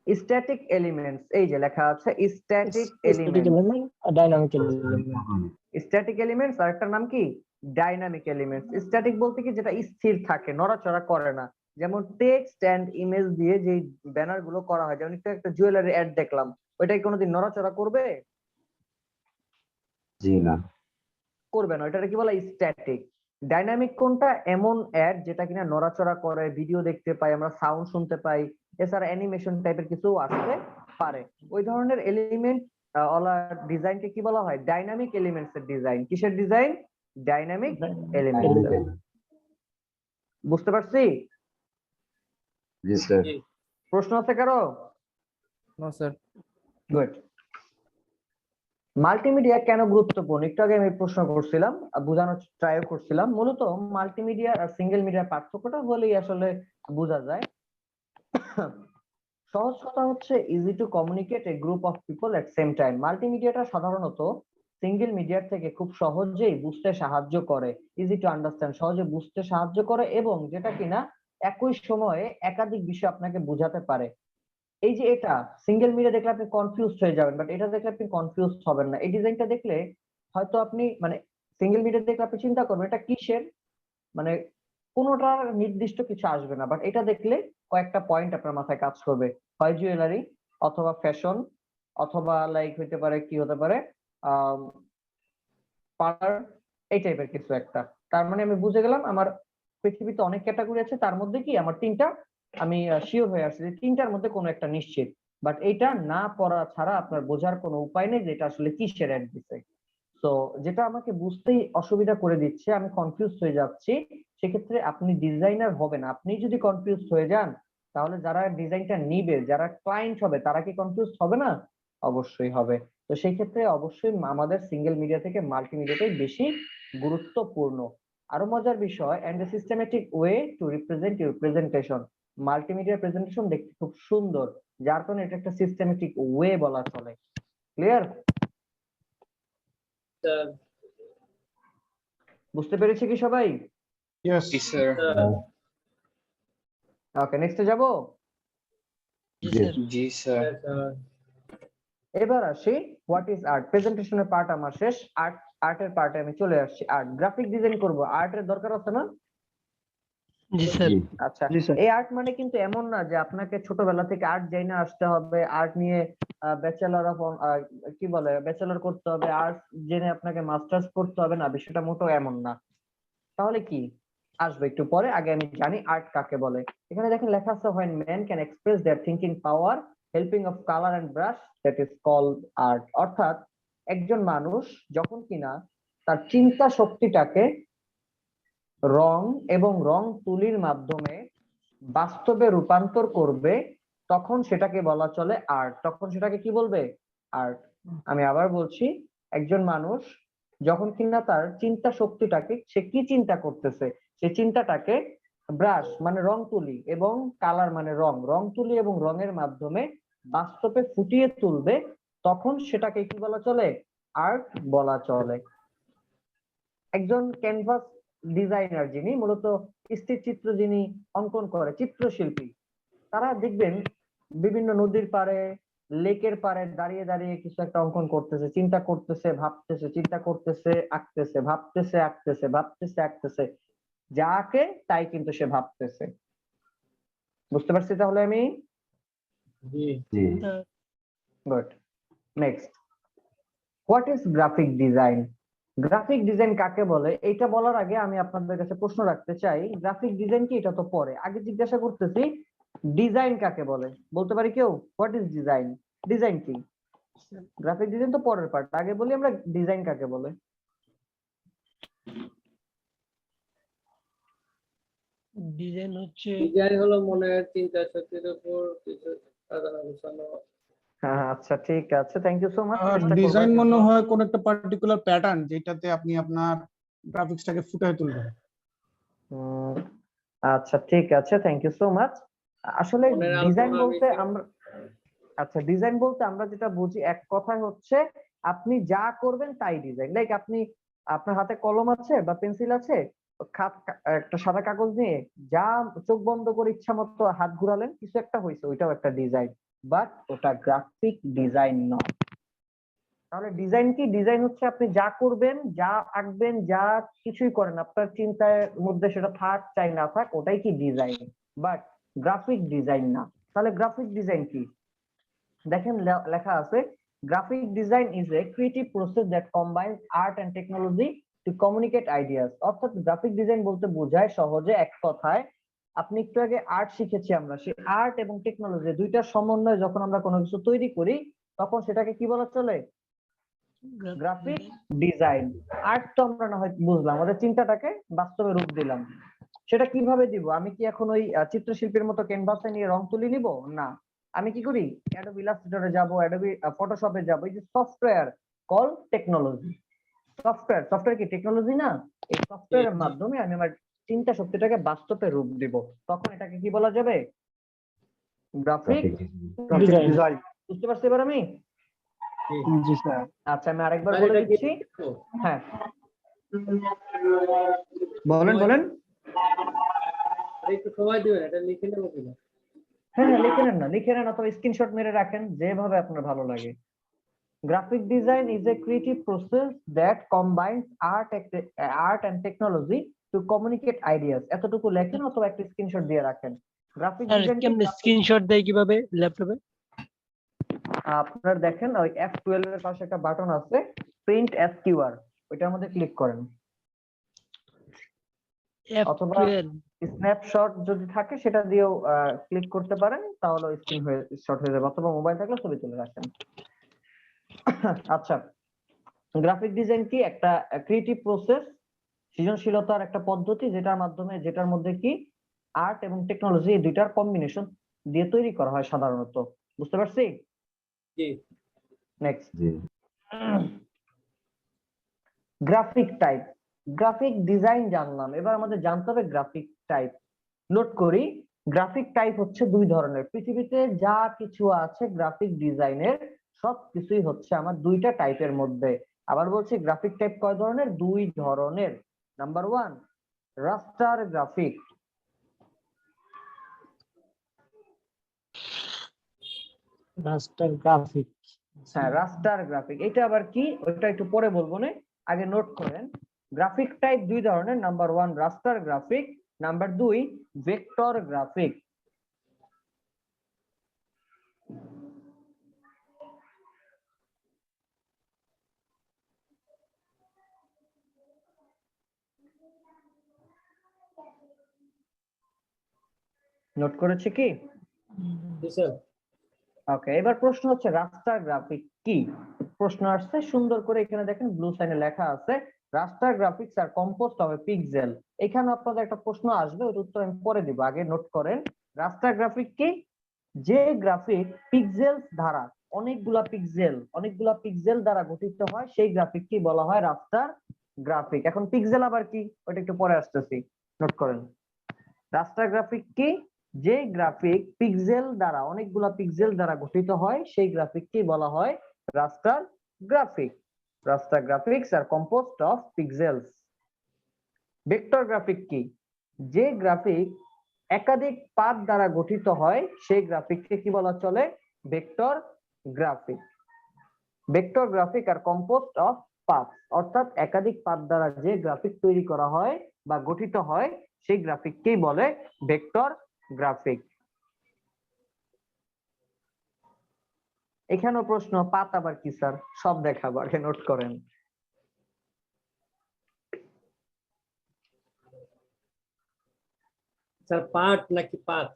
স্ট্যাটিক এলিমেন্টস, এই যে লেখা আছে স্ট্যাটিক স্ট্যাটিক এলিমেন্টস। এলিমেন্ট আর ডাইনামিক এলিমেন্ট। স্ট্যাটিক এলিমেন্টস আর একটা নাম কি? Dynamic elements. স্ট্যাটিক বলতে কি যেটা স্থির থাকে, নড়াচড়া করে না। যেমন টেক্সট এন্ড ইমেজ দিয়ে যে ব্যানার গুলো করা হয়, যেমন একটা জুয়েলারি অ্যাড দেখলাম, ওইটাই কোনোদিন নড়াচড়া করবে? জি না। করবে না, ওইটাকে কি বলে? স্ট্যাটিক। ডাইনামিক কোনটা? এমন অ্যাড যেটা কিনা নড়াচড়া করে, ভিডিও দেখতে পাই আমরা, সাউন্ড শুনতে পাই, এছাড়া অ্যানিমেশন টাইপের কিছু আসতে পারে। ওই ধরনের এলিমেন্ট ওলা ডিজাইনকে কি বলা হয়? ডাইনামিক এলিমেন্টস এর ডিজাইন। কিসের ডিজাইন? Dynamic elements. বুঝতে পারছি? জি স্যার। জি। প্রশ্ন আছে কারো? No sir. গুড। মাল্টিমিডিয়া কেন গুরুত্বপূর্ণ একটু আগে আমি প্রশ্ন করছিলাম, বোঝানোর ট্রাই করছিলাম। মূলত মাল্টিমিডিয়া আর সিঙ্গেল মিডিয়ার পার্থক্যটা হলেই আসলে বোঝা যায়। সহজ কথা হচ্ছে easy to communicate a group of people at same time. মাল্টিমিডিয়াটা সাধারণত সিঙ্গেল মিডিয়ার থেকে খুব সহজেই বুঝতে সাহায্য করে, ইজি টু আন্ডারস্ট্যান্ড, সহজে বুঝতে সাহায্য করে, এবং যেটা কিনা একই সময়ে একাধিক বিষয় আপনাকে বোঝাতে পারে। এই যে এটা সিঙ্গেল মিডিয়া দেখলে আপনি কনফিউজড হয়ে যাবেন, বাট এটা দেখলে আপনি কনফিউজড হবেন না। এই ডিজাইনটা দেখলে হয়তো আপনি মানে সিঙ্গেল মিডিয়া দেখলে আপনি চিন্তা করবেন এটা কিসের, মানে কোনোটার নির্দিষ্ট কিছু আসবে না, বাট এটা দেখলে কয়েকটা পয়েন্ট আপনার মাথায় কাজ করবে, হয় জুয়েলারি অথবা ফ্যাশন অথবা লাইক হইতে পারে কি হতে পারে পার্লার, এই টাইপের কিছু একটা। তার মানে আমি বুঝে গেলাম আমার পৃথিবীতে অনেক ক্যাটাগরি আছে, তার মধ্যে কি আমার তিনটা আমি শিওর হয়ে আসছি যে তিনটার মধ্যে কোনো একটা নিশ্চিত, বাট এইটা না পড়া ছাড়া আপনার বোঝার কোনো উপায় নেই যে এটা আসলে কিসের অ্যাড দিছে। তো যেটা আমাকে বুঝতেই অসুবিধা করে দিচ্ছে, আমি কনফিউজ হয়ে যাচ্ছি, সেক্ষেত্রে আপনি ডিজাইনার হবেন। আপনি যদি কনফিউজ হয়ে যান তাহলে যারা ডিজাইনটা নিবে, যারা ক্লায়েন্ট হবে, তারা কি কনফিউজ হবে না? অবশ্যই হবে। তো সেই ক্ষেত্রে অবশ্যই আমাদের সিঙ্গেল মিডিয়া থেকে মাল্টিমিডিয়াটাই বেশি গুরুত্বপূর্ণ। আরো মজার বিষয়, and a systematic way to represent your presentation. Multimedia presentation দেখতে খুব সুন্দর, যার কারণে এটা একটা সিস্টেমেটিক ওয়ে বলা চলে। ক্লিয়ার? বুঝতে পেরেছি কি সবাই? Yes, sir. ওকে, নেক্সটে যাব। জি স্যার। এবার আসি হোয়াট ইজ আর্ট। প্রেজেন্টেশনের পার্ট আমার শেষ, আর্টের পার্টে আমি চলে আসছি। আর্ট, গ্রাফিক ডিজাইন করব, আর্টের দরকার আছে না? জি স্যার। আচ্ছা, এই আর্ট মানে কিন্তু এমন না যে আপনাকে ছোটবেলা থেকে আর্ট জাইনা আসতে হবে, আর্ট নিয়ে ব্যাচেলর অফ কি বলে ব্যাচেলর করতে হবে, আর্ট জেনে আপনাকে মাস্টার্স করতে হবে না, বিষয়টা মোটেও এমন না। তাহলে কি আসবে একটু পরে, আগে আমি জানি আর্ট কাকে বলে। এখানে দেখেন লেখা আছে when men can express their thinking power helping of color and brush that is called art। অর্থাৎ একজন মানুষ যখন কিনা তার চিন্তা শক্তিটাকে রং এবং রং তুলির মাধ্যমে বাস্তবে রূপান্তর করবে, তখন সেটাকে বলা চলে আর্ট। তখন সেটাকে কি বলবে? আর্ট। আমি আবার বলছি, একজন মানুষ যখন কিনা তার চিন্তা শক্তিটাকে, সে কি চিন্তা করতেছে, সে চিন্তাটাকে ব্রাশ মানে রং তুলি এবং কালার মানে রং, রং তুলি এবং রঙের মাধ্যমে বাস্তবে ফুটিয়ে তুলবে, তখন সেটাকে কি বলা চলে? আর্ট বলা চলে। একজন ক্যানভাস ডিজাইনার যিনি মূলত স্থির চিত্র যিনি অঙ্কন করে, চিত্রশিল্পী, তারা দেখবেন বিভিন্ন নদীর পাড়ে, লেকের পাড়ে দাঁড়িয়ে দাঁড়িয়ে কিছু একটা অঙ্কন করতেছে, চিন্তা করতেছে, ভাবতেছে, চিন্তা করতেছে, আঁকতেছে, ভাবতেছে, আঁকতেছে, ভাবতেছে, আঁকতেছে, যাকে তাই কিন্তু সে ভাবতেছে। বুঝতে পারছি তাহলে আমি? জি good. Next, what is graphic design? Graphic design কাকে বলে এটা বলার আগে আমি আপনাদের কাছে প্রশ্ন রাখতে চাই, গ্রাফিক ডিজাইন কি এটা তো পরে, আগে জিজ্ঞাসা করতেছি ডিজাইন কাকে বলে? বলতে পারি কেউ? What is design? ডিজাইন কি? গ্রাফিক ডিজাইন তো পরের পার্ট, আগে বলি আমরা ডিজাইন কাকে বলে। ডিজাইন হচ্ছে ডিজাইন হলো মনের চিন্তা শক্তির উপর কিছু সাজানো গোছানো। হ্যাঁ আচ্ছা ঠিক আছে, thank you so much. Design মনে হয় কোন একটা পার্টিকুলার প্যাটার্ন যেটাতে আপনি আপনার গ্রাফিক্সটাকে ফুটিয়ে তুলবেন। আচ্ছা ঠিক আছে, থ্যাংক ইউ সো মাচ। আসলে মনের ডিজাইন আলপনা বলতে বিষয়। আমরা, আচ্ছা ডিজাইন বলতে আমরা যেটা বুঝি এক কথায় হচ্ছে আপনি যা করবেন তাই ডিজাইন। লাইক আপনি, আপনার হাতে কলম আছে বা পেন্সিল আছে, একটা সাদা কাগজ নিয়ে যা চোখ বন্ধ করে ইচ্ছা মতো হাত ঘুরালেন, কিছু একটা হয়েছে, ওইটাও একটা ডিজাইন, বাট ওটা গ্রাফিক ডিজাইন নয়। তাহলে ডিজাইন কি? ডিজাইন হচ্ছে আপনি যা করবেন, যা আঁকবেন, যা কিছুই করেন আপনার চিন্তার মধ্যে সেটা থাক চাই না থাক, ওটাই কি ডিজাইন, বাট গ্রাফিক ডিজাইন না। তাহলে গ্রাফিক ডিজাইন কি? দেখেন লেখা আছে graphic design is a creative process that combines art and technology to communicate ideas. অর্থাৎ গ্রাফিক ডিজাইন বলতে বোঝায় সহজে এক কথায়, আপনি একটু আগে আর্ট শিখেছি আমরা, সেই আর্ট এবং টেকনোলজি দুইটার সমন্বয়ে যখন আমরা কোনো কিছু তৈরি করি, তখন সেটাকে কি বলা চলে? Graphic design. আর্ট তো আমরা না হয় বুঝলাম, আমাদের চিন্তাটাকে বাস্তবে রূপ দিলাম। সেটা কিভাবে দিব? আমি কি এখন ওই চিত্রশিল্পীর মতো ক্যানভাসে নিয়ে রং তুলি নিব? না, আমি কি করি? অ্যাডোবি ইলাস্ট্রেটরে যাব, অ্যাডোবি ফটোশপে যাব, এই যে সফটওয়্যার কল টেকনোলজি। সফটওয়্যার কি টেকনোলজি না? এই সফটওয়্যারের মাধ্যমে আমি আমার চিন্তা শক্তিটাকে বাস্তবে রূপ দিব, তখন এটাকে কি বলা যাবে? Graphic graphic design. বুঝতে পারছি এবার আমি? জি স্যার। আচ্ছা আমি আরেকবার আর বলে এটা কি দিচ্ছি। লিখবো? হ্যাঁ বলেন বলেন। আর একটু সময় দিবেন, এটা লিখে নেবো কিনা? হ্যাঁ হ্যাঁ লিখে নেন না, লিখে নেন অথবা স্ক্রিনশট মেরে রাখেন, যেভাবে আপনার ভালো লাগে। Graphic design is a creative process that combines art and technology to communicate ideas. এতটুকু লেখেন অথবা একটা স্ক্রিনশট দিয়ে রাখেন। গ্রাফিক স্যার ডিজাইন কেমনে স্ক্রিনশট দেয় কিভাবে ল্যাপটপে? আপনার দেখেন ওই F12 এর পাশে একটা বাটন আছে প্রিন্ট এস কিউআর, ওইটার মধ্যে ক্লিক করেন। অথবা F12 স্ন্যাপশট যদি থাকে সেটা দিয়েও ক্লিক করতে পারেন, তাহলে স্ক্রিন হয়ে শট হয়ে যাবে, অথবা মোবাইল থাকলে ছবি তুলে রাখেন। আচ্ছা গ্রাফিক ডিজাইন কি? একটা ক্রিয়েটিভ প্রসেস, সৃজনশীলতার একটা পদ্ধতি, যেটার মধ্যে কি আর্ট এবং টেকনোলজি এই দুইটার কম্বিনেশন দিয়ে তৈরি করা হয় সাধারণত। বুঝতে পারছি? জি। Next graphic type. Graphic design জানলাম, এবার আমাদের জানতে হবে গ্রাফিক টাইপ। নোট করি, গ্রাফিক টাইপ হচ্ছে দুই ধরনের। পৃথিবীতে যা কিছু আছে গ্রাফিক ডিজাইনের সব কিছুই হচ্ছে আমার দুইটা টাইপের মধ্যে। আবার বলছি গ্রাফিক টাইপ কয় ধরনের? দুই ধরনের। Number 1 raster graphic. রাস্টার গ্রাফিক। হ্যাঁ রাস্টার গ্রাফিক, এটা আবার কি ওইটা একটু পরে বলবো না, আগে নোট করেন। গ্রাফিক টাইপ দুই ধরনের, number 1 raster graphic, number 2 vector graphic. Note করেছে কি? জি স্যার। ওকে, এবার প্রশ্ন হচ্ছে রাস্টার গ্রাফিক কি? প্রশ্ন আসছে সুন্দর করে, এখানে দেখেন ব্লু সাইনে লেখা আছে raster graphics are composed of a pixel. এখানে আপনাদের একটা প্রশ্ন আসবে, ওর উত্তর আমি পরে দিব, আগে নোট করেন। রাস্টার গ্রাফিক কি? যে গ্রাফিক পিক্সেলস দ্বারা অনেকগুলা পিক্সেল দ্বারা গঠিত হয় সেই গ্রাফিক কি বলা হয়? Raster graphic. এখন পিক্সেল আবার কি ওটা একটু পরে আসতেছি, নোট করেন। রাস্টার গ্রাফিক কি? যে গ্রাফিক অনেকগুলা পিক্সেল দ্বারা গঠিত হয় সেই গ্রাফিক কি বলা হয়? Raster graphic. Raster graphics are composed of pixels. Vector graphic কি? যে গ্রাফিক একাধিক পাথ দ্বারা গঠিত হয় সেই গ্রাফিককে কি বলা চলে? Vector graphic. Vector graphic are composed of path, অর্থাৎ একাধিক পাথ দ্বারা যে গ্রাফিক তৈরি করা হয় বা গঠিত হয় সেই গ্রাফিককেই বলে ভেক্টর গ্রাফিক। এখানেও প্রশ্ন, পাথ আবার কি স্যার? সব দেখাবো, আগে নোট করেন। স্যার পার্ট নাকি path?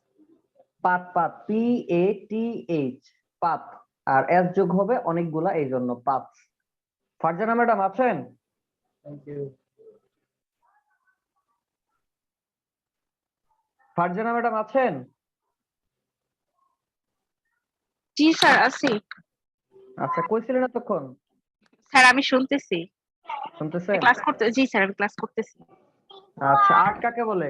Path, path, PATH, path, আর এস যোগ হবে অনেকগুলা, এই জন্য পাথ। ফারজানা ম্যাডাম আছেন? Thank you. ফারজানা ম্যাডাম আছেন? জি স্যার আছি। আচ্ছা, কই ছিলেন এতক্ষণ? স্যার আমি শুনতেছি। শুনতেছেন? জি স্যার আমি ক্লাস করতেছি। আচ্ছা, আর্ট কাকে বলে?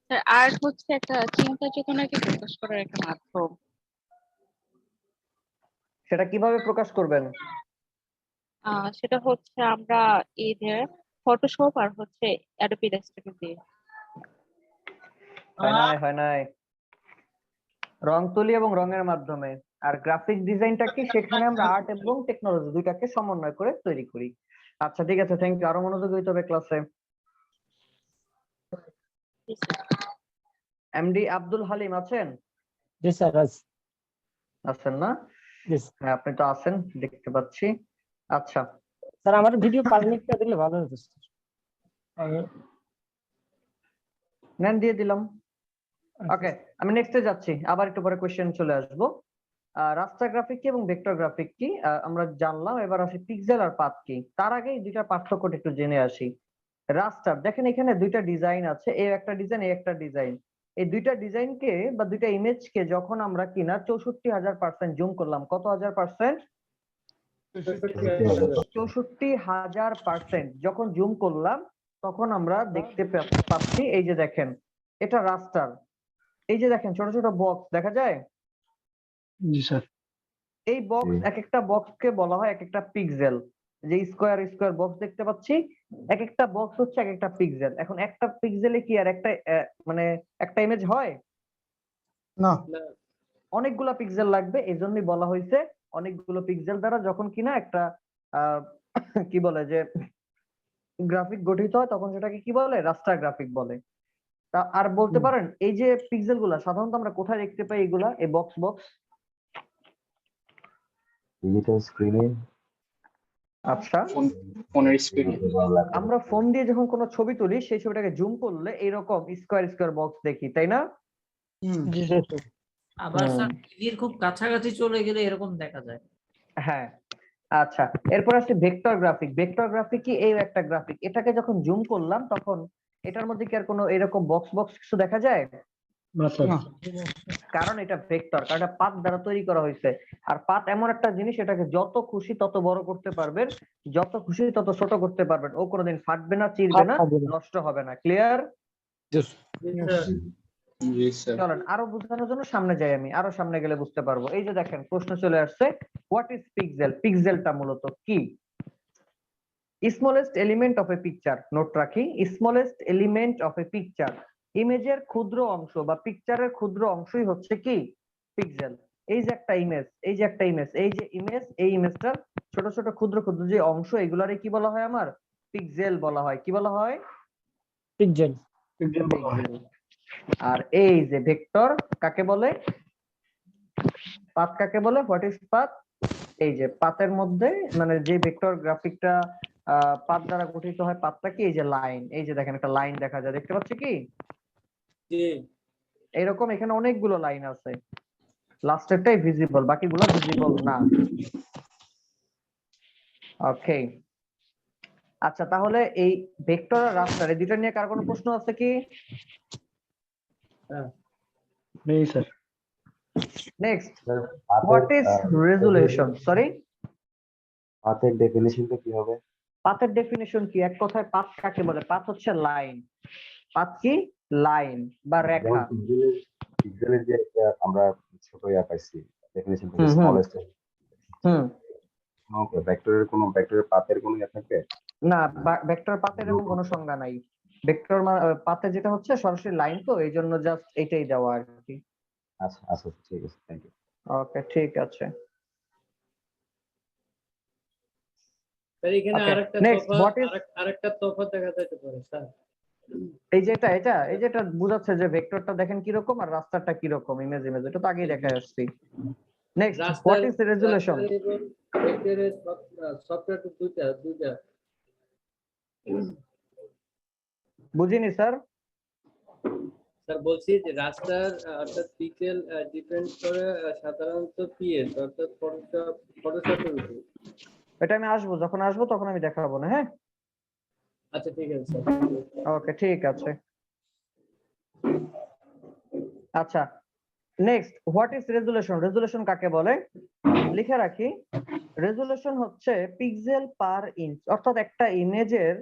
স্যার আর্ট হচ্ছে একটা চিন্তা চেতনাকে প্রকাশ করার একটা মাধ্যম। সেটা কিভাবে প্রকাশ করবেন? সেটা হচ্ছে আমরা এদের ফটোশপ আর হচ্ছে অ্যাডোবি ইলাস্ট্রেটর দিয়ে। হয় নাই। রং তুলি এবং রঙের মাধ্যমে। আর গ্রাফিক ডিজাইনটা কি? সেখানে আমরা আর্ট এবং টেকনোলজি দুইটাকে সমন্বয় করে তৈরি করি। আচ্ছা ঠিক আছে, থ্যাংক ইউ। আরো মনোযোগী হইতে হবে ক্লাসে। জি স্যার। এমডি আব্দুল হালিম আছেন? জি স্যার আছেন না? হ্যাঁ আপনি তো আছেন, দেখতে পাচ্ছি। আচ্ছা স্যার আমার ভিডিও পারমিটটা দিলে ভালো হতো স্যার। নেন, দিয়ে দিলাম। ওকে, আমি নেক্সটে যাচ্ছি, আবার একটু পরে কোশ্চেন চলে আসবো। রাস্টার গ্রাফিক কি এবং ভেক্টর গ্রাফিক কি আমরা জানলাম, এবার আসি পিক্সেল আর পাথ কি। তার আগে এই দুইটা পার্থক্যটা একটু জেনে আসি। রাস্টার, দেখেন এখানে দুইটা ডিজাইন আছে, এই একটা ডিজাইন, এই একটা ডিজাইন। এই দুইটা ডিজাইনকে বা দুইটা ইমেজকে যখন আমরা কিনা 64,000% জুম করলাম, কত হাজার পার্সেন্ট? 64,000% যখন জুম করলাম তখন আমরা দেখতে পাচ্ছি, এই যে দেখেন এটা রাস্টার, এই যে দেখেন ছোট ছোট বক্স দেখা যায়, জি স্যার। এই বক্স এক একটা বক্সকে বলা হয় এক একটা পিক্সেল। যে স্কোয়ার স্কোয়ার বক্স দেখতে পাচ্ছি, এক একটা বক্স হচ্ছে এক একটা পিক্সেল। এখন একটা পিক্সেলে কি আর একটা মানে একটা ইমেজ হয়? না, না অনেকগুলো পিক্সেল লাগবে, এই জন্যই বলা হয়েছে অনেকগুলো পিক্সেল দ্বারা যখন কিনা একটা আহ, কি বলে যে গ্রাফিক গঠিত হয় তখন সেটাকে কি বলে, রাস্টার গ্রাফিক বলে। তা আর বলতে পারেন এই যে পিক্সেল গুলা সাধারণত আমরা কোথায় দেখতে পাই এগুলা, এই বক্স বক্স? ডিজিটাল স্ক্রিনে, আচ্ছা, ফোনের স্ক্রিনে। আমরা ফোন দিয়ে যখন কোনো ছবি তুলি সেই ছবিটাকে জুম করলে এইরকম স্কোয়ার স্কোয়ার বক্স দেখি, তাই না? জি স্যার। আবার হুম। স্যার টিভির খুব কাছাকাছি চলে গেলে এরকম দেখা যায়। হ্যাঁ, আচ্ছা, এরপর আসছে ভেক্টর গ্রাফিক। ভেক্টর গ্রাফিক কি এই একটা গ্রাফিক, এটাকে যখন জুম করলাম তখন এটার মধ্যে কি আর কোনো এরকম বক্স বক্স কিছু দেখা যায়? না স্যার। না। কারণ এটা ভেক্টর, কারণ এটা পাত দ্বারা তৈরি করা হয়েছে। আর পাত এমন একটা জিনিস, এটাকে যত খুশি তত বড় করতে পারবেন, যত খুশি তত ছোট করতে পারবেন, ও কোনোদিন ফাটবে না, চিরবে না, নষ্ট হবে না। ক্লিয়ার? জি স্যার। জি স্যার। চলেন আরো বোঝানোর জন্য সামনে যাই, আমি আরো সামনে গেলে বুঝতে পারবো। এই যে দেখেন প্রশ্ন চলে আসছে, হোয়াট ইজ পিক্সেল? পিক্সেলটা মূলত কি? Smallest element of a picture, note রাখি, smallest element of a picture, ইমেজের ক্ষুদ্র অংশ বা পিকচারের ক্ষুদ্র অংশই হচ্ছে কি পিক্সেল। এই যে একটা ইমেজ, এই যে একটা ইমেজ, এই যে ইমেজ, এই ইমেজটার ছোট ছোট ক্ষুদ্র ক্ষুদ্র যে অংশ, এগুলারে কি বলা হয় আমার? পিক্সেল বলা হয়। কি বলা হয়? পিক্সেল। পিক্সেল। আর এই যে ভেক্টর কাকে বলে? পাথ কাকে বলে? What is path? এই যে পাথের মধ্যে মানে যে ভেক্টর গ্রাফিকটা পাথ দ্বারা গঠিত হয়, পাথটা কি? এই যে লাইন, এই যে দেখেন একটা লাইন দেখা যায়, দেখতে পাচ্ছি কি? জি এরকম এখানে অনেকগুলো লাইন আছে, লাস্টেরটাই ভিজিবল, বাকিগুলো ভিজিবল না। ওকে, আচ্ছা, তাহলে এই ভেক্টর আর রাস্টার এই দুইটা নিয়ে কার কোনো প্রশ্ন আছে কি? নেই sir. Next, sir, what is resolution? Sorry, পাথের ডেফিনিশনটা কি হবে? পাথের ডেফিনিশন কি? এক কথায় পাথ কাকে বলে? পাথ হচ্ছে লাইন। পাথ কি? লাইন বা যেমন রেখা। পিক্সেলের যে একটা আমরা ছোট ইয়া পাইছি ডেফিনিশন থেকে, হুম, হুম। স্মলেস্ট। হুম, ভেক্টরের ভেক্টরের পাথের কোনো ইয়া থাকবে? না, ভেক্টর পাথের এরকম কোনো সংজ্ঞা নাই। ভেক্টর পাথে যেটা হচ্ছে সরাসরি লাইন, তো এই জন্য জাস্ট এটাই দেওয়া আর কি। আচ্ছা আচ্ছা, ঠিক আছে, থ্যাংক ইউ। ওকে, ঠিক আছে। স্যার এখানে Okay, আরেকটা next, তফাৎ, what is- আরেকটা তফাৎ দেখা যেতে পারে স্যার। এই যে এটা বোঝাচ্ছে যে ভেক্টরটা দেখেন কিরকম আর রাস্তাটা কিরকম, ইমেজ এটা তো আগেই দেখা আসছি। Next, what is resolution? ভেক্টরের সফটওয়্যার তো দুইটা বুঝিনি স্যার। স্যার বলছি যে রাস্টার অর্থাৎ পিক্সেল ডিপেন্ড করে সাধারণত পিএস অর্থাৎ ফটোশপের উপর। এটা আমি আসবো, যখন আসবো তখন আমি দেখাবো না, হ্যাঁ? আচ্ছা ঠিক আছে স্যার। ওকে, ঠিক আছে। আচ্ছা, next, what is resolution? Resolution কাকে বলে? লিখে রাখি, রেজুলেশন হচ্ছে পিক্সেল পার ইঞ্চ, অর্থাৎ একটা ইমেজের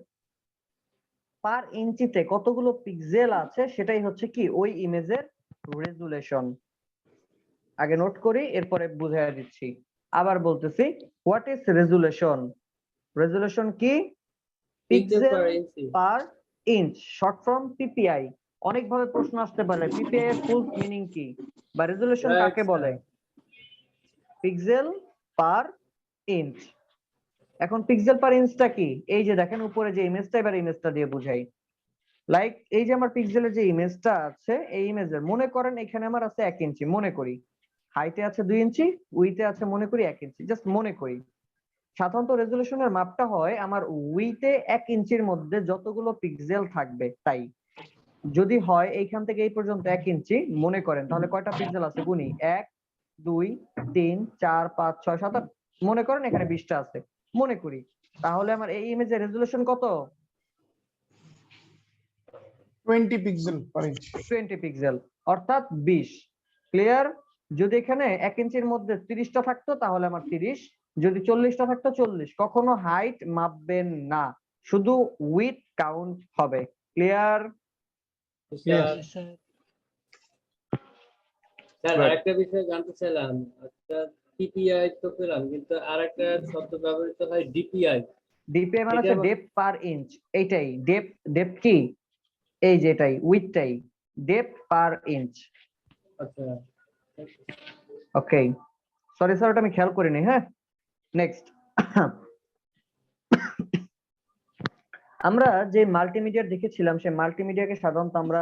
পার ইঞ্চিতে কতগুলো পিক্সেল আছে সেটাই হচ্ছে কি ওই ইমেজের রেজুলেশন। আগে নোট করি, এরপরে বুঝাইয়া দিচ্ছি। আবার বলতেছি, হোয়াট ইজ রেজুলেশন? রেজুলেশন কি? Pixel pixel per inch. Per inch, short form PPI. অনেক ভাবে প্রশ্ন আসতে পারে, পিপিআই এর ফুল মিনিং কি বা রেজুলেশন Right, কাকে বলে? পিক্সেল পার ইঞ্চ। এখন পিক্সেল পার ইঞ্চটা কি? এই যে দেখেন উপরে যে ইমেজটা, এবার ইমেজটা দিয়ে বুঝাই। লাইক এই যে আমার পিক্সেলের যে ইমেজটা আছে, এই ইমেজের মনে করেন এখানে আমার আছে 1 ইঞ্চি, মনে করি হাইটে আছে 2 ইঞ্চি, উইতে আছে মনে করি 1 ইঞ্চি, জাস্ট মনে করি। সাধারণত রেজুলেশনের মাপটা হয় আমার উইতে 1 ইঞ্চির মধ্যে যতগুলো পিক্সেল থাকবে তাই। যদি হয় এইখান থেকে এই পর্যন্ত 1 ইঞ্চি মনে করেন, তাহলে কয়টা পিক্সেল আছে গুনি, 1 2 3 4 5 6 7 8, মনে করেন এখানে 20টা আছে মনে করি। তাহলে আমার এই ইমেজের রেজুলেশন কত? 20 পিক্সেল পার ইঞ্চ। 20 পিক্সেল, অর্থাৎ 20। ক্লিয়ার? যদি এখানে 1 ইঞ্চির মধ্যে 30টা থাকতো তাহলে আমার 30, যদি 40টা থাকতো 40। কখনো হাইট মাপবেন না, শুধু উইথ কাউন্ট হবে। Clear? Sir sir sir Right. আরেকটা বিষয় জানতে চাইলাম, আচ্ছা টিপিআই তো পেলাম, কিন্তু আরেকটা শব্দ ব্যবহৃত হয় ডিপিআই। ডিপিআই মানে হচ্ছে এটা- ডেপথ পার ইঞ্চ, এইটাই ডেপথ কি, এই যে এটাই উইথটাই ডেপথ পার ইঞ্চ। আচ্ছা ওকে, সরি স্যার, ওটা আমি খেয়াল করিনি। হ্যাঁ, নেক্সট আমরা যে মাল্টিমিডিয়া দেখেছিলাম, সেই মাল্টিমিডিয়াকে সাধারণত আমরা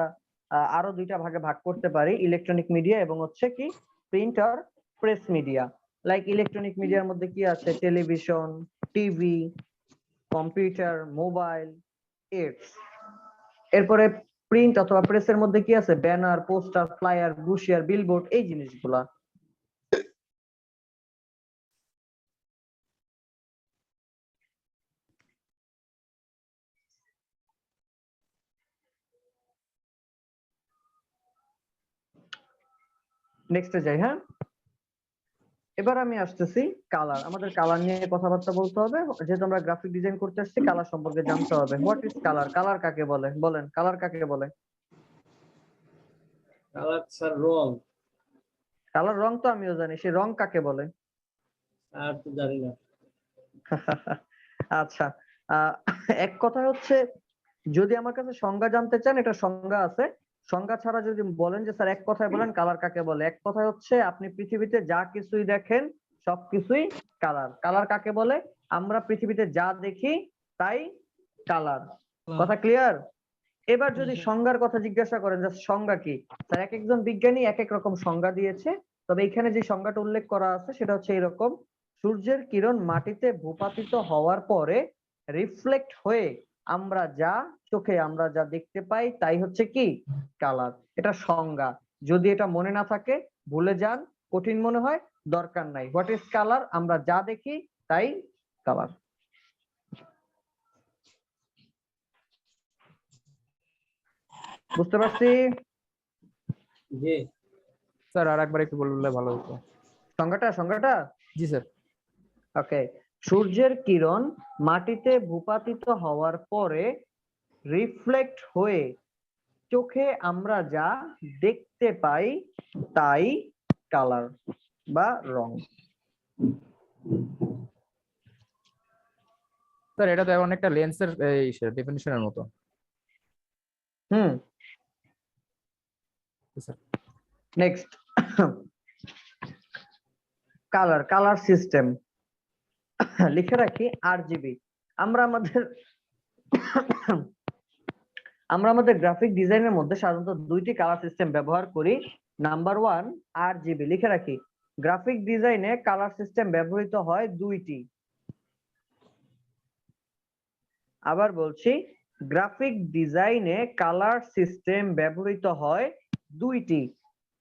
আরো দুইটা ভাগে ভাগ করতে পারি, ইলেকট্রনিক মিডিয়া এবং হচ্ছে কি প্রিন্ট আর প্রেস মিডিয়া। লাইক ইলেকট্রনিক মিডিয়ার মধ্যে কি আছে, television, TV, computer, mobile, ads. এরপরে প্রিন্ট অথবা প্রেসের মধ্যে কি আছে, banner, poster, flyer, brochure, billboard, এই জিনিসগুলা। নেক্সটে যাই। হ্যাঁ, এবার আমি আসতেছি কালার। আমাদের কালার নিয়ে কথাবার্তা বলতে হবে, যেহেতু আমরা গ্রাফিক ডিজাইন করতে আসছি, কালার সম্পর্কে জানতে হবে। What is colour? কালার কাকে বলে? বলেন, কালার কাকে বলে? কালার স্যার রং। কালার রং তো আমিও জানি, সে রং কাকে বলে? আর তো জানি না। আচ্ছা, এক কথা হচ্ছে, যদি আমার কাছে সংজ্ঞা জানতে চান, এটা সংজ্ঞা আছে। সংজ্ঞা ছাড়া যদি বলেন যে স্যার এক কথায় বলেন কালার কাকে বলে, এক কথায় হচ্ছে আপনি পৃথিবীতে যা কিছুই দেখেন সবকিছুই কালার। কালার কাকে বলে? আমরা পৃথিবীতে যা দেখি তাই কালার। কথা ক্লিয়ার? এবার যদি সংজ্ঞার কথা জিজ্ঞাসা করেন যে সংজ্ঞা কি, স্যার এক একজন বিজ্ঞানী এক এক রকম সংজ্ঞা দিয়েছে। তবে এখানে যে সংজ্ঞাটা উল্লেখ করা আছে সেটা হচ্ছে এরকম: সূর্যের কিরণ মাটিতে ভূপাতিত হওয়ার পরে রিফ্লেক্ট হয়ে চোখে আমরা যা দেখতে পাই তাই হচ্ছে কি কালার। এটা সংজ্ঞা। যদি এটা মনে না থাকে ভুলে যান, কঠিন মনে হয়, দরকার নাই। What is colour? আমরা যা দেখি তাই কালার। বুঝতে পারছি? জি স্যার আর একবার একটু বললে ভালো হতো। সংজ্ঞাটা জি স্যার। ওকে, সূর্যের কিরণ মাটিতে ভূপাতিত হওয়ার পরে রিফ্লেক্ট হয়ে চোখে আমরা যা দেখতে পাই তাই কালার বা রং। স্যার এটা তো এখন একটা লেন্সের ডেফিনিশনের মতো। হুম, স্যার নেক্সট কালার সিস্টেম লিখে রাখি আরজিবি। আমরা আমাদের গ্রাফিক ডিজাইনের মধ্যে সাধারণত দুইটি কালার সিস্টেম ব্যবহার করি। Number 1 RGB. লিখে রাখি, গ্রাফিক ডিজাইনে কালার সিস্টেম ব্যবহৃত হয় দুইটি। আবার বলছি, গ্রাফিক ডিজাইনে কালার সিস্টেম ব্যবহৃত হয় দুইটি।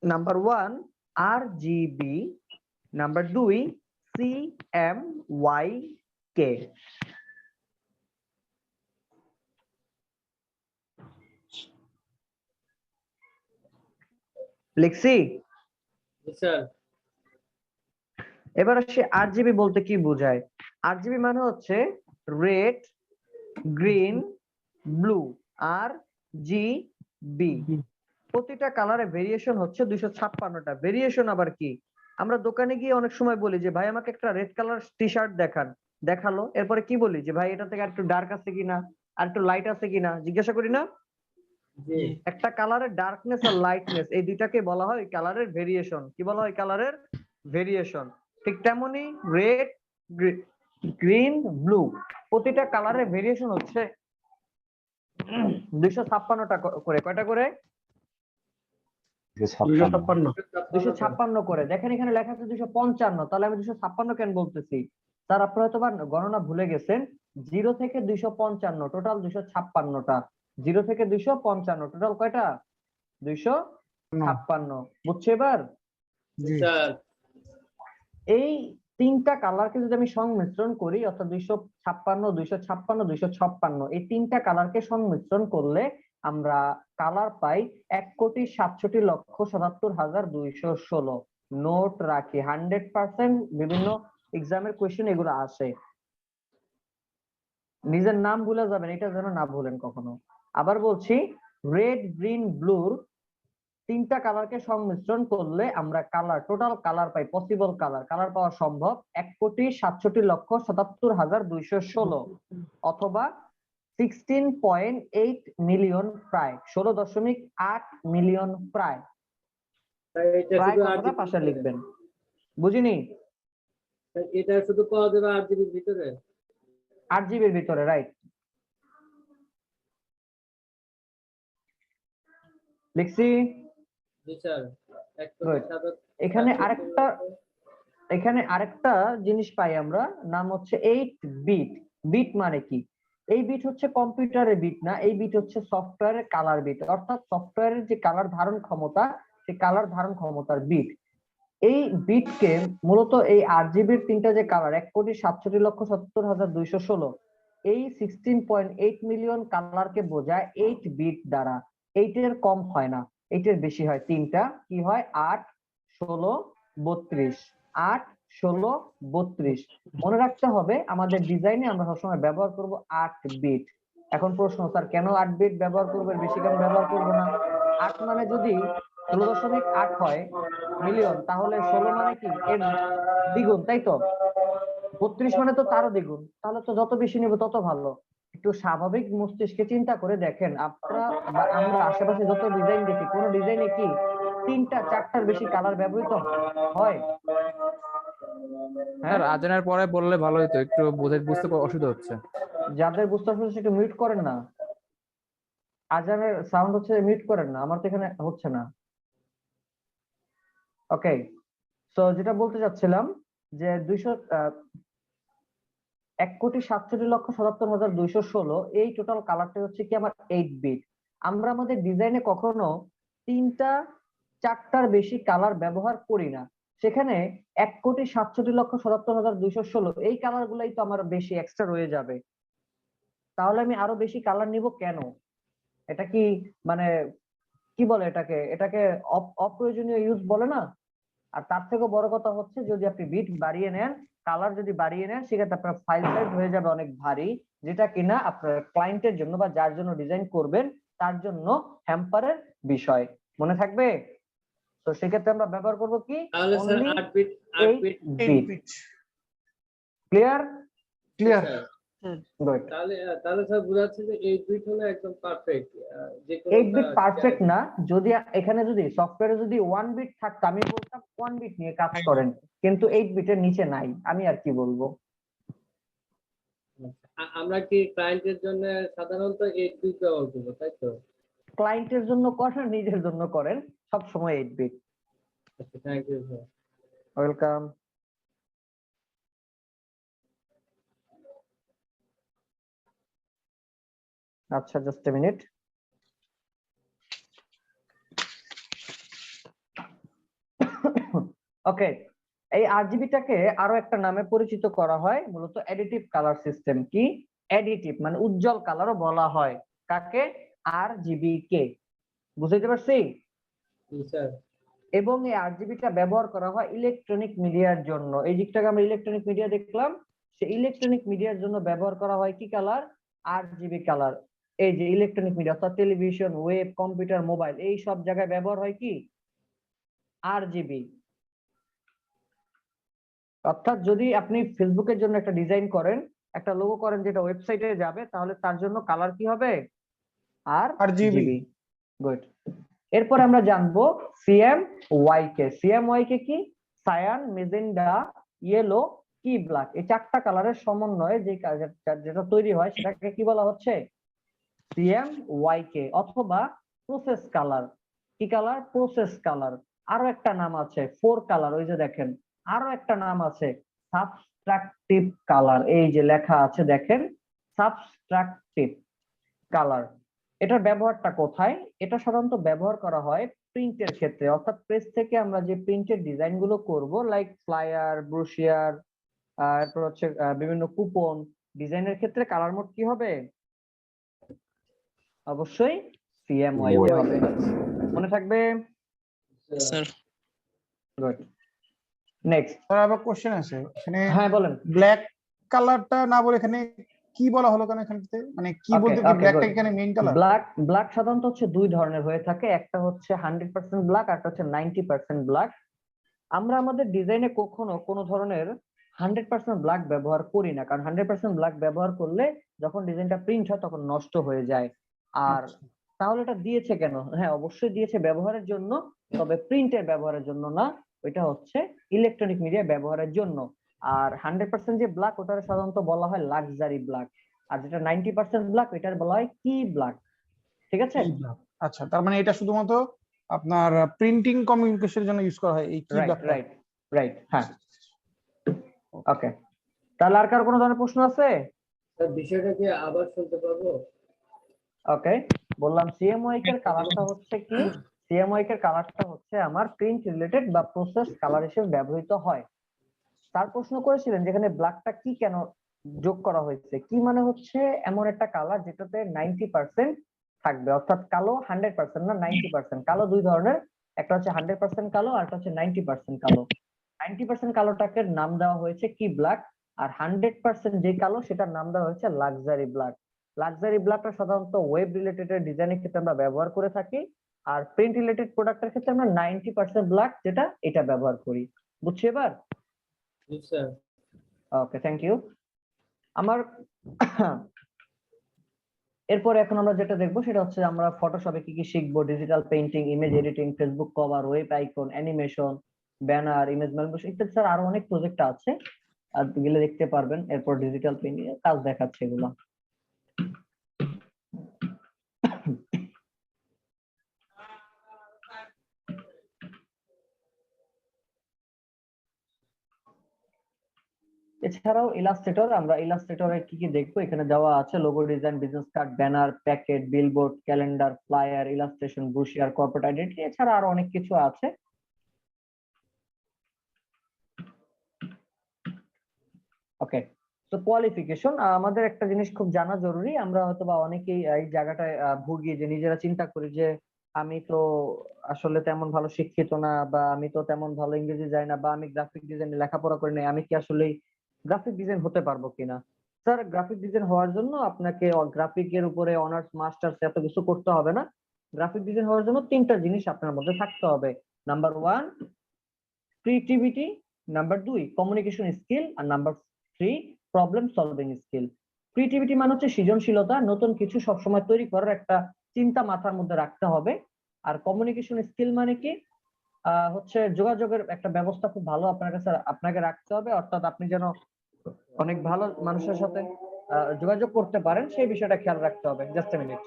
Number 1 RGB, number 2 CMYK. লিখছি? স্যার। এবার আসি আরজিবি বলতে কি বোঝায়। আরজিবি মানে হচ্ছে রেড, গ্রিন, ব্লু, আর জিবি। প্রতিটা কালারে ভেরিয়েশন হচ্ছে 256টা। ভেরিয়েশন আবার কি? আমরা দোকানে গিয়ে অনেক সময় বলি যে ভাই আমাকে একটা রেড কালার টি শার্ট দেখান, দেখালো, এরপরে কি বলি যে ভাই এটা থেকে আর একটু ডার্ক আছে কিনা, আর একটু লাইট আছে কিনা জিজ্ঞাসা করি না? জি একটা কালারের ডার্কনেস আর লাইটনেস, এই দুইটাকে বলা হয় কালারের ভেরিয়েশন। কি বলা হয়? কালারের ভেরিয়েশন। ঠিক তেমনি রেড, গ্রিন, ব্লু, প্রতিটা কালারের ভেরিয়েশন হচ্ছে 256টা করে। কয়টা করে? 256 করে। দেখেন এখানে লেখা আছে 255, তাহলে আমি 256 কেন বলতেছি? স্যার আপনারা হয়তো গণনা ভুলে গেছেন। 0 থেকে 255 টোটাল 256টা। 0 থেকে 255 টোটাল কয়টা? 256। বুঝছো এবার? স্যার। এই তিনটা কালারকে যদি আমি সংমিশ্রণ করি, অর্থাৎ 256, 256, 256, এই তিনটা কালারকে সংমিশ্রণ করলে আমরা কালার পাই 1,67,77,216। নোট রাখি, 100% বিভিন্ন এক্সামের কোয়েশ্চেন এগুলো আসে। নিজের নাম ভুলে যাবেন, এটা যেন না ভুলেন কখনো। আবার বলছি, রেড, গ্রিন, ব্লুর তিনটা কালারকে সংমিশ্রণ করলে আমরা কালার, টোটাল কালার পাই, পসিবল কালার পাওয়া সম্ভব 1,67,77,216 অথবা 16.8 মিলিয়ন, প্রায় 16.8 মিলিয়ন, প্রায় এটা প্রায় শুধু কথাটা RGB পাশে লিখবেন। বুঝিনি? এটা শুধু পাওয়া যাবে RGB ভিতরে। 8 জিবির ভিতরে, রাইট। লিখছি। জি স্যার। Good. এখানে আরেকটা জিনিস পাই আমরা, নাম হচ্ছে 8 বিট। বিট মানে কি? এই বিট হচ্ছে কম্পিউটারের বিট না, এই বিট হচ্ছে সফটওয়্যারের কালার বিট, অর্থাৎ সফটওয়্যারের যে কালার ধারণ ক্ষমতা, সেই কালার ধারণ ক্ষমতার বিট। এই বিটকে মূলত এই RGBর তিনটা যে কালার 1,67,77,216, এই 16.8 মিলিয়ন কালারকে বোঝায় 8 বিট দ্বারা। 8 এর কম হয় না, 8 এর বেশি হয়। তিনটা কি হয়? 8, 16, 32। 8, 16, 32। মনে রাখতে হবে আমাদের ডিজাইনে আমরা সবসময় ব্যবহার করব 8 বিট। এখন প্রশ্ন, স্যার কেন 8 বিট ব্যবহার করবো, এর বেশি কেন ব্যবহার করবো না? 8 মানে যদি 16.8 হয় মিলিয়ন, তাহলে 16 মানে কি এর দ্বিগুণ, তাই তো? 32 মানে তো তারও দ্বিগুণ, তাহলে তো যত বেশি নেব তত ভালো। একটু স্বাভাবিক মস্তিষ্কে চিন্তা করে দেখেন, আপনারা বা আমরা আশেপাশে যত ডিজাইন দেখি, কোন ডিজাইনে কি 3টা 4টার বেশি কালার ব্যবহৃত হয়? স্যার আজানের পরে বললে ভালো হতো, একটু বুঝতে অসুবিধা হচ্ছে। যাদের বুঝতে অসুবিধা একটু মিউট করেন না, আজানের সাউন্ড হচ্ছে, মিউট করেন না, আমার তো এখানে হচ্ছে না। ওকে, তো যেটা বলতে চাচ্ছিলাম যে 1,67,77,216 এই টোটাল কালারটা হচ্ছে কি আমার 8 বিট। আমরা আমাদের ডিজাইনে কখনো 3টা 4টার বেশি কালার ব্যবহার করি না, সেখানে 1,67,77,216 এই কালার গুলাই তো আমার বেশি এক্সট্রা রয়ে যাবে। তাহলে আমি আরো বেশি কালার নিব কেন? এটা কি মানে কি বলে এটাকে, অপ্রয়োজনীয় ইউজ বলে না? আর তার থেকেও বড় কথা হচ্ছে, যদি আপনি বিট বাড়িয়ে নেন, কালার যদি বাড়িয়ে নেন, সেক্ষেত্রে আপনার ফাইল সাইজ হয়ে যাবে অনেক ভারী, যেটা কিনা আপনার ক্লায়েন্টের জন্য বা যার জন্য ডিজাইন করবেন তার জন্য হ্যাম্পারের বিষয়। মনে থাকবে? তো সেক্ষেত্রে আমরা ব্যবহার করব কি? তাহলে sir Only 8 bit 8 bit. Clear? Clear. Good. তাহলে স্যার বোঝাচ্ছে যে 8 বিট হলো একদম পারফেক্ট। যে কোনো 8 বিট পারফেক্ট না, যদি এখানে যদি সফটওয়্যারে যদি 1 বিট থাকতো আমি বলতাম 1 বিট নিয়ে কাজ করেন, কিন্তু 8 বিটের নিচে নাই, আমি আর কি বলবো। আমরা কি ক্লায়েন্টের জন্য সাধারণত 8 বিট ব্যবহার করব, তাই তো? ক্লায়েন্টের জন্য করেন, নিজের জন্য করেন, সব সময় 8 বিট। আচ্ছা, থ্যাংক ইউ স্যার। ওয়েলকাম। আচ্ছা, জাস্ট এ মিনিট। ওকে, এই RGBটাকে আরো একটা নামে পরিচিত করা হয়, মূলত অ্যাডিটিভ কালার সিস্টেম। কি অ্যাডিটিভ? মানে উজ্জ্বল কালারও বলা হয় কাকে? RGB কে। বুঝতে পারছি? স্যার এবং এই RGBটা ব্যবহার করা হয় ইলেকট্রনিক মিডিয়ার জন্য। এই দিকটাকে আমরা ইলেকট্রনিক মিডিয়া দেখলাম, সেই ইলেকট্রনিক মিডিয়ার জন্য ব্যবহার করা হয় কি কালার? RGB colour. এই যে ইলেকট্রনিক মিডিয়া, অর্থাৎ টেলিভিশন, ওয়েব, কম্পিউটার, মোবাইল, এই সব জায়গায় ব্যবহার হয় কি? RGB। অর্থাৎ যদি আপনি ফেসবুকের জন্য একটা ডিজাইন করেন, একটা লোগো করেন যেটা ওয়েবসাইটে যাবে, তাহলে তার জন্য কালার কি হবে? RGB। গুড। এরপর আমরা জানবো CMYK। CMYK কি? সায়ান, মেজেন্ডা, ইয়েলো, কি ব্ল্যাক। এই 4টা কালারের সমন্বয়ে যে যেটা তৈরি হয় সেটাকে কি বলা হচ্ছে? CMYK অথবা প্রসেস কালার। কি কালার? Process colour. আরো একটা নাম আছে 4 কালার, ওই যে দেখেন। আরো একটা নাম আছে সাবস্ট্রাকটিভ কালার, এই যে লেখা আছে দেখেন, সাবস্ট্রাকটিভ কালার। এটার ব্যবহারটা কোথায়? এটা সাধারণত ব্যবহার করা হয় প্রিন্টের ক্ষেত্রে, অর্থাৎ প্রেস থেকে আমরা যে প্রিন্টের ডিজাইন গুলো করব, লাইক ফ্লায়ার, ব্রোশিয়ার, এরপর হচ্ছে বিভিন্ন কুপন ডিজাইনের ক্ষেত্রে কালার মোড কি হবে? অবশ্যই CMYK হবে। মনে থাকবে? Sir good. নেক্সট। স্যার আবার কোশ্চেন আছে এখানে। হ্যাঁ বলেন। ব্ল্যাক কালারটা না বলে এখানে কি বলা হলো কেন এখানটাতে, মানে কি Okay, বলতে কি okay, ব্ল্যাকটা good. এখানে মেইন কালার? ব্ল্যাক সাধারণত হচ্ছে দুই ধরনের হয়ে থাকে, একটা হচ্ছে 100% ব্ল্যাক আর একটা হচ্ছে 90% ব্ল্যাক। আমরা আমাদের ডিজাইনে কখনো কোনো ধরনের 100% ব্ল্যাক ব্যবহার করি না, কারণ 100% ব্ল্যাক ব্যবহার করলে যখন ডিজাইনটা প্রিন্ট হয় তখন নষ্ট হয়ে যায়। আর তাহলে এটা দিয়েছে কেন? হ্যাঁ, অবশ্যই দিয়েছে ব্যবহারের জন্য, তবে প্রিন্টের ব্যবহারের জন্য না, ওইটা হচ্ছে ইলেকট্রনিক মিডিয়া ব্যবহারের জন্য। আর 100% যে ব্ল্যাক ওটার সাধারণত বলা হয় লাক্সারি ব্ল্যাক, আর যেটা 90% ব্ল্যাক ওইটার বলা হয় কি ব্ল্যাক। ঠিক আছে? আচ্ছা, তার মানে এটা শুধুমাত্র আপনার প্রিন্টিং কমিউনিকেশনের জন্য ইউজ করা হয় এই কি রাইট ব্ল্যাকটা? রাইট রাইট, হ্যাঁ। ওকে, তাহলে আর কার কোনো ধরনের প্রশ্ন আছে? স্যার বিষয়টা কি আবার শুনতে পাবো? ওকে, বললাম সিএমওয়াই এর কালারটা হচ্ছে কি, সিএমওয়াই এর কালারটা হচ্ছে আমার প্রিন্ট রিলেটেড বা প্রসেস কালার হিসেবে ব্যবহৃত হয়। তার প্রশ্ন করেছিলেন যেখানে ব্ল্যাকটা কি কেন যোগ করা হয়েছে, কি মানে হচ্ছে এমন একটা কালার যেটাতে 90% থাকবে, অর্থাৎ কালো 100% না 90%। কালো দুই ধরনের, একটা হচ্ছে 100% কালো আর একটা হচ্ছে 90% কালো। 90% কালোটাকে নাম দেওয়া হয়েছে কি ব্ল্যাক, আর 100% যে কালো সেটার নাম দেওয়া হয়েছে লাক্সারি ব্ল্যাক। লাক্সারি ব্ল্যাকটা সাধারণত ওয়েব রিলেটেড ডিজাইনের ক্ষেত্রে আমরা ব্যবহার করে থাকি, আর প্রিন্ট রিলেটেড প্রোডাক্টের ক্ষেত্রে আমরা 90% ব্ল্যাক যেটা এটা ব্যবহার করি। বুঝছি এবার? জি স্যার। Okay, thank you. আমার এরপর এখন আমরা যেটা দেখবো সেটা হচ্ছে আমরা ফটোশপে কি কি শিখবো, digital painting, image editing, Facebook cover, web icon, animation, banner, image manipulation ইত্যাদি। স্যার আরো অনেক প্রজেক্ট আছে, আর গেলে দেখতে পারবেন। এরপর ডিজিটাল পেইন্টিং এর কাজ দেখাচ্ছে এগুলো। এছাড়াও ইলাস্ট্রেটর, আমরা ইলাস্ট্রেটরে কি কি দেখবো এখানে দেওয়া আছে, logo design, business card, banner, packet, billboard, calendar, flyer, illustration, brochure, corporate identity, এছাড়া আরো অনেক কিছু আছে। ওকে, তো কোয়ালিফিকেশন, আমাদের একটা জিনিস খুব জানা জরুরি। আমরা হয়তো বা অনেকেই এই জায়গাটায় ভুগি যে নিজেরা চিন্তা করি যে আমি তো আসলে তেমন ভালো শিক্ষিত না, বা আমি তো তেমন ভালো ইংরেজি জানি না, বা আমি গ্রাফিক ডিজাইনে লেখাপড়া করি নাই, আমি কি আসলে গ্রাফিক ডিজাইন হতে পারবো কিনা? স্যার, গ্রাফিক ডিজাইন হওয়ার জন্য আপনাকে গ্রাফিকের উপরে অনার্স মাস্টার্স এত কিছু করতে হবে না। গ্রাফিক ডিজাইন হওয়ার জন্য তিনটা জিনিস আপনার মধ্যে থাকতে হবে। Number 1 creativity, number 2 communication skill, আর number 3 problem solving skill. Creativity মানে হচ্ছে সৃজনশীলতা, নতুন কিছু সবসময় তৈরি করার একটা চিন্তা মাথার মধ্যে রাখতে হবে। আর কমিউনিকেশন স্কিল মানে কি, হচ্ছে যোগাযোগের একটা ব্যবস্থা খুব ভালো আপনার কাছে আপনাকে রাখতে হবে, অর্থাৎ আপনি যেন অনেক ভালো মানুষের সাথে যোগাযোগ করতে পারেন সেই বিষয়টা খেয়াল রাখতে হবে। Just a minute.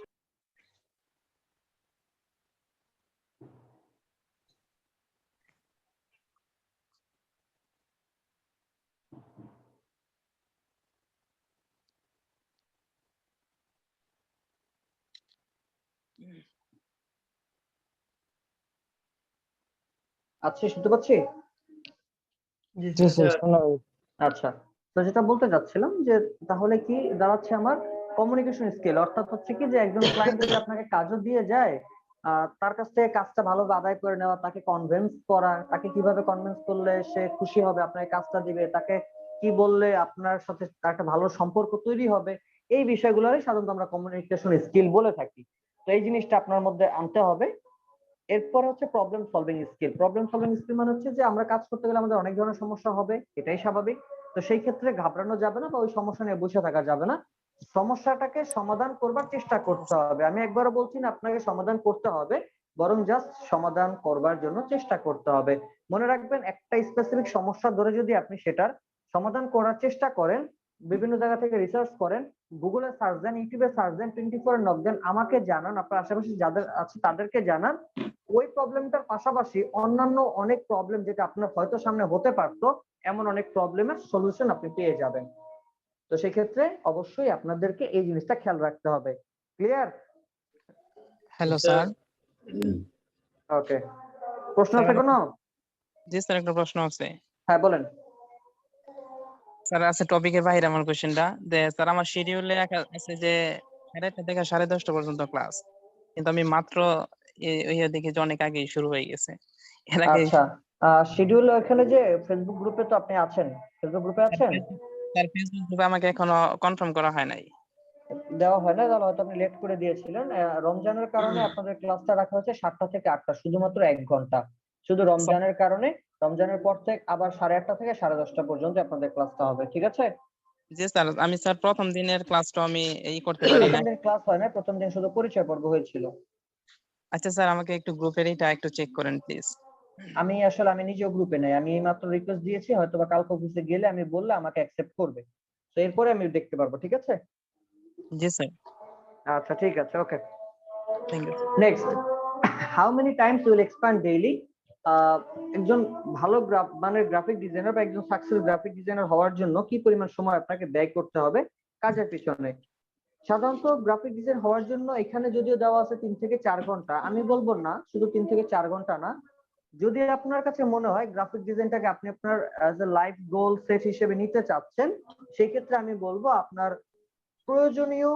আচ্ছা, শুনতে পাচ্ছি? আচ্ছা, তো যেটা বলতে যাচ্ছিলাম যে তাহলে কি দাঁড়াচ্ছে আমার কমিউনিকেশন স্কিল, অর্থাৎ হচ্ছে কি যে একজন ক্লায়েন্ট যদি আপনাকে কাজও দিয়ে যায়, তার কাছ থেকে কাজটা ভালোভাবে আদায় করে নেওয়া, তাকে কনভিন্স করা, তাকে কিভাবে কনভিন্স করলে সে খুশি হবে আপনাকে কাজটা দিবে, তাকে কি বললে আপনার সাথে তার একটা ভালো সম্পর্ক তৈরি হবে, এই বিষয়গুলোরই সাধারণত আমরা কমিউনিকেশন স্কিল বলে থাকি। তো এই জিনিসটা আপনার মধ্যে আনতে হবে। এরপর হচ্ছে problem solving skill. Problem solving skill মানে হচ্ছে যে আমরা কাজ করতে গেলে আমাদের অনেক ধরনের সমস্যা হবে, এটাই স্বাভাবিক। তো সেই ক্ষেত্রে ঘাবড়ানো যাবে না বা ওই সমস্যা নিয়ে বসে থাকা যাবে না, সমস্যাটাকে সমাধান করবার চেষ্টা করতে হবে। আমি একবারও বলছি না আপনাকে সমাধান করতে হবে, বরং জাস্ট সমাধান করবার জন্য চেষ্টা করতে হবে। মনে রাখবেন, একটা স্পেসিফিক সমস্যা ধরে যদি আপনি সেটার সমাধান করার চেষ্টা করেন, বিভিন্ন জায়গা থেকে রিসার্চ করেন, গুগলে সার্চ দেন, ইউটিউবে সার্চ দেন, 24 নক দেন, আমাকে জানান, আপনার আশেপাশে যাদের আছে তাদেরকে জানান, ওই প্রবলেমটার পাশাপাশি অন্যান্য অনেক প্রবলেম যেটা আপনার হয়তো সামনে হতে পারতো, এমন অনেক প্রবলেমের সলিউশন আপনি পেয়ে যাবেন। তো সেই ক্ষেত্রে অবশ্যই আপনাদেরকে এই জিনিসটা খেয়াল রাখতে হবে। ক্লিয়ার? Hello sir. ওকে, প্রশ্ন আছে কোনো? জি স্যার, একটা প্রশ্ন আছে। হ্যাঁ, বলেন। স্যার আছে টপিকের বাইরে আমার কোশ্চেনটা, যে স্যার আমার শিডিউলে আছে যে 8:30 থেকে 10:30 পর্যন্ত ক্লাস, কিন্তু আমি মাত্র দেখি যে অনেক আগেই শুরু হয়ে গেছে। এর আগে আচ্ছা, শিডিউল এখানে যে ফেসবুক গ্রুপে তো আপনি আছেন, ফেসবুক গ্রুপে আছেন? স্যার ফেসবুক গ্রুপে আমাকে এখনো কনফার্ম করা হয় নাই। দেওয়া হয় না, তাহলে হয়তো আপনি লেট করে দিয়েছিলেন। রমজানের কারণে আপনাদের ক্লাসটা রাখা হচ্ছে 7টা থেকে 8টা, শুধুমাত্র 1 ঘন্টা। শুধু রমজানের কারণে রমজানের পর থেকে আবার 8:30 থেকে 10:30 পর্যন্ত আপনাদের ক্লাসটা হবে, ঠিক আছে? জি স্যার, আমি স্যার প্রথম দিনের ক্লাসটা আমি এই করতে পারি না। প্রথম দিন ক্লাস হয় না, প্রথম দিন শুধু পরিচয় পর্ব হয়েছিল। আচ্ছা স্যার, আমাকে একটু গ্রুপের এটা একটু চেক করেন প্লিজ। আমি নিজেও গ্রুপে নাই, আমি এইমাত্র রিকোয়েস্ট দিয়েছি, হয়তো বা কালকে অফিসে গেলে আমি বললে আমাকে অ্যাকসেপ্ট করবে, তো এরপরে আমি দেখতে পারবো, ঠিক আছে? জি স্যার, আচ্ছা ঠিক আছে, okay. Thank you. Next, how many times will expand daily? একজন ভালো গ্রাফিক ডিজাইনার বা একজন সাকসেসফুল গ্রাফিক ডিজাইনার হওয়ার জন্য কি পরিমাণ সময় আপনাকে ব্যয় করতে হবে কাজের পিছনে? সাধারণত গ্রাফিক ডিজাইন হওয়ার জন্য এখানে যদিও দেওয়া আছে 3 থেকে 4 ঘন্টা, আমি বলবো না শুধু 3 থেকে 4 ঘন্টা না। যদি আপনার কাছে মনে হয় গ্রাফিক ডিজাইনটাকে আপনি আপনার as a life goal set হিসেবে নিতে চাচ্ছেন, সেই ক্ষেত্রে আমি বলবো আপনার প্রয়োজনীয়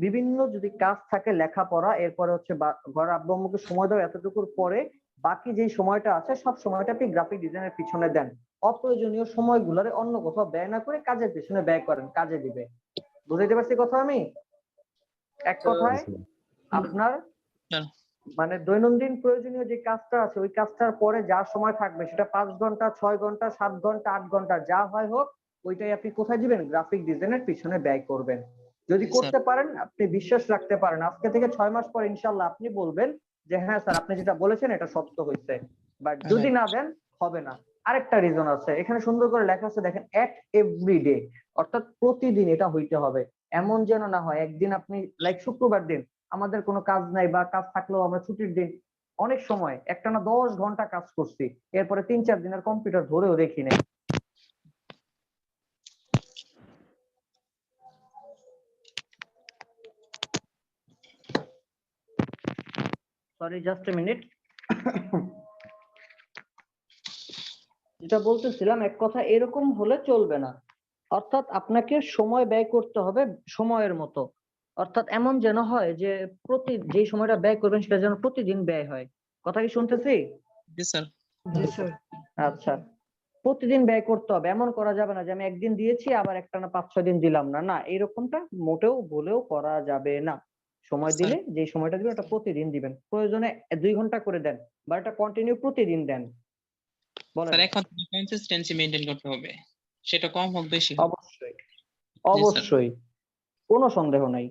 বিভিন্ন যদি কাজ থাকে, লেখাপড়া, এরপরে হচ্ছে ঘর আব্বু আম্মুকে সময় দাও, এতটুকুর পরে বাকি যে সময়টা আছে সব সময়টা আপনি গ্রাফিক ডিজাইনের পিছনে দেন। অপ্রয়োজনীয় সময়গুলোরে অন্য কোথাও ব্যয় না করে কাজের পিছনে ব্যয় করেন, কাজে দিবে। বুঝাইতে পারছি কথা আমি? এক কথায় আপনার মানে দৈনন্দিন প্রয়োজনীয় যে কাজটা আছে ওই কাজটার পরে যা সময় থাকবে সেটা 5 ঘন্টা, 6 ঘন্টা, 7 ঘন্টা, 8 ঘন্টা যা হয় হোক, ওইটাই আপনি কোথায় দিবেন? গ্রাফিক ডিজাইনের পিছনে ব্যয় করবেন। যদি করতে পারেন, আপনি বিশ্বাস রাখতে পারেন, আজকে থেকে 6 মাস পর ইনশাআল্লাহ আপনি বলবেন যে হ্যাঁ স্যার আপনি যেটা বলেছেন এটা সত্য হয়েছে। বাট যদি না দেন হবে না। আরেকটা রিজন আছে, এখানে সুন্দর করে লেখা আছে দেখেন, এট এভরি ডে, অর্থাৎ প্রতিদিন এটা হইতে হবে। এমন যেন না হয় একদিন আপনি লাইক শুক্রবার দিন আমাদের কোনো কাজ নাই বা কাজ থাকলেও আমরা ছুটির দিন, অনেক সময় একটানা 10 ঘন্টা কাজ করছি, এরপরে 3-4 দিনের কম্পিউটার ধরেও দেখি নাই। Sorry, just a minute. যেটা বলতেছিলাম, এক কথা এরকম হলে চলবে না। অর্থাৎ আপনাকে সময় ব্যয় করতে হবে সময়ের মতো। অর্থাৎ এমন যেন হয় যে যে সময়টা ব্যয় করবেন সেটা যেন প্রতিদিন ব্যয় হয়। কথা কি শুনতেছি? জি স্যার। জি স্যার। আচ্ছা, প্রতিদিন ব্যয় করতে হবে। এমন করা যাবে না যে আমি একদিন দিয়েছি আবার একটানা 5-6 দিন দিলাম না, না এরকমটা মোটেও বলেও করা যাবে না। সময় দিলে যে সময়টা দিবেন ওটা প্রতিদিন দিবেন, প্রয়োজনে 2 ঘন্টা করে দেন বা এটা কন্টিনিউ প্রতিদিন দেন। বলেন। স্যার এখন কনসিস্টেন্সি মেইনটেইন করতে হবে, সেটা কম হোক বেশি হোক। অবশ্যই অবশ্যই, কোনো সন্দেহ নাই।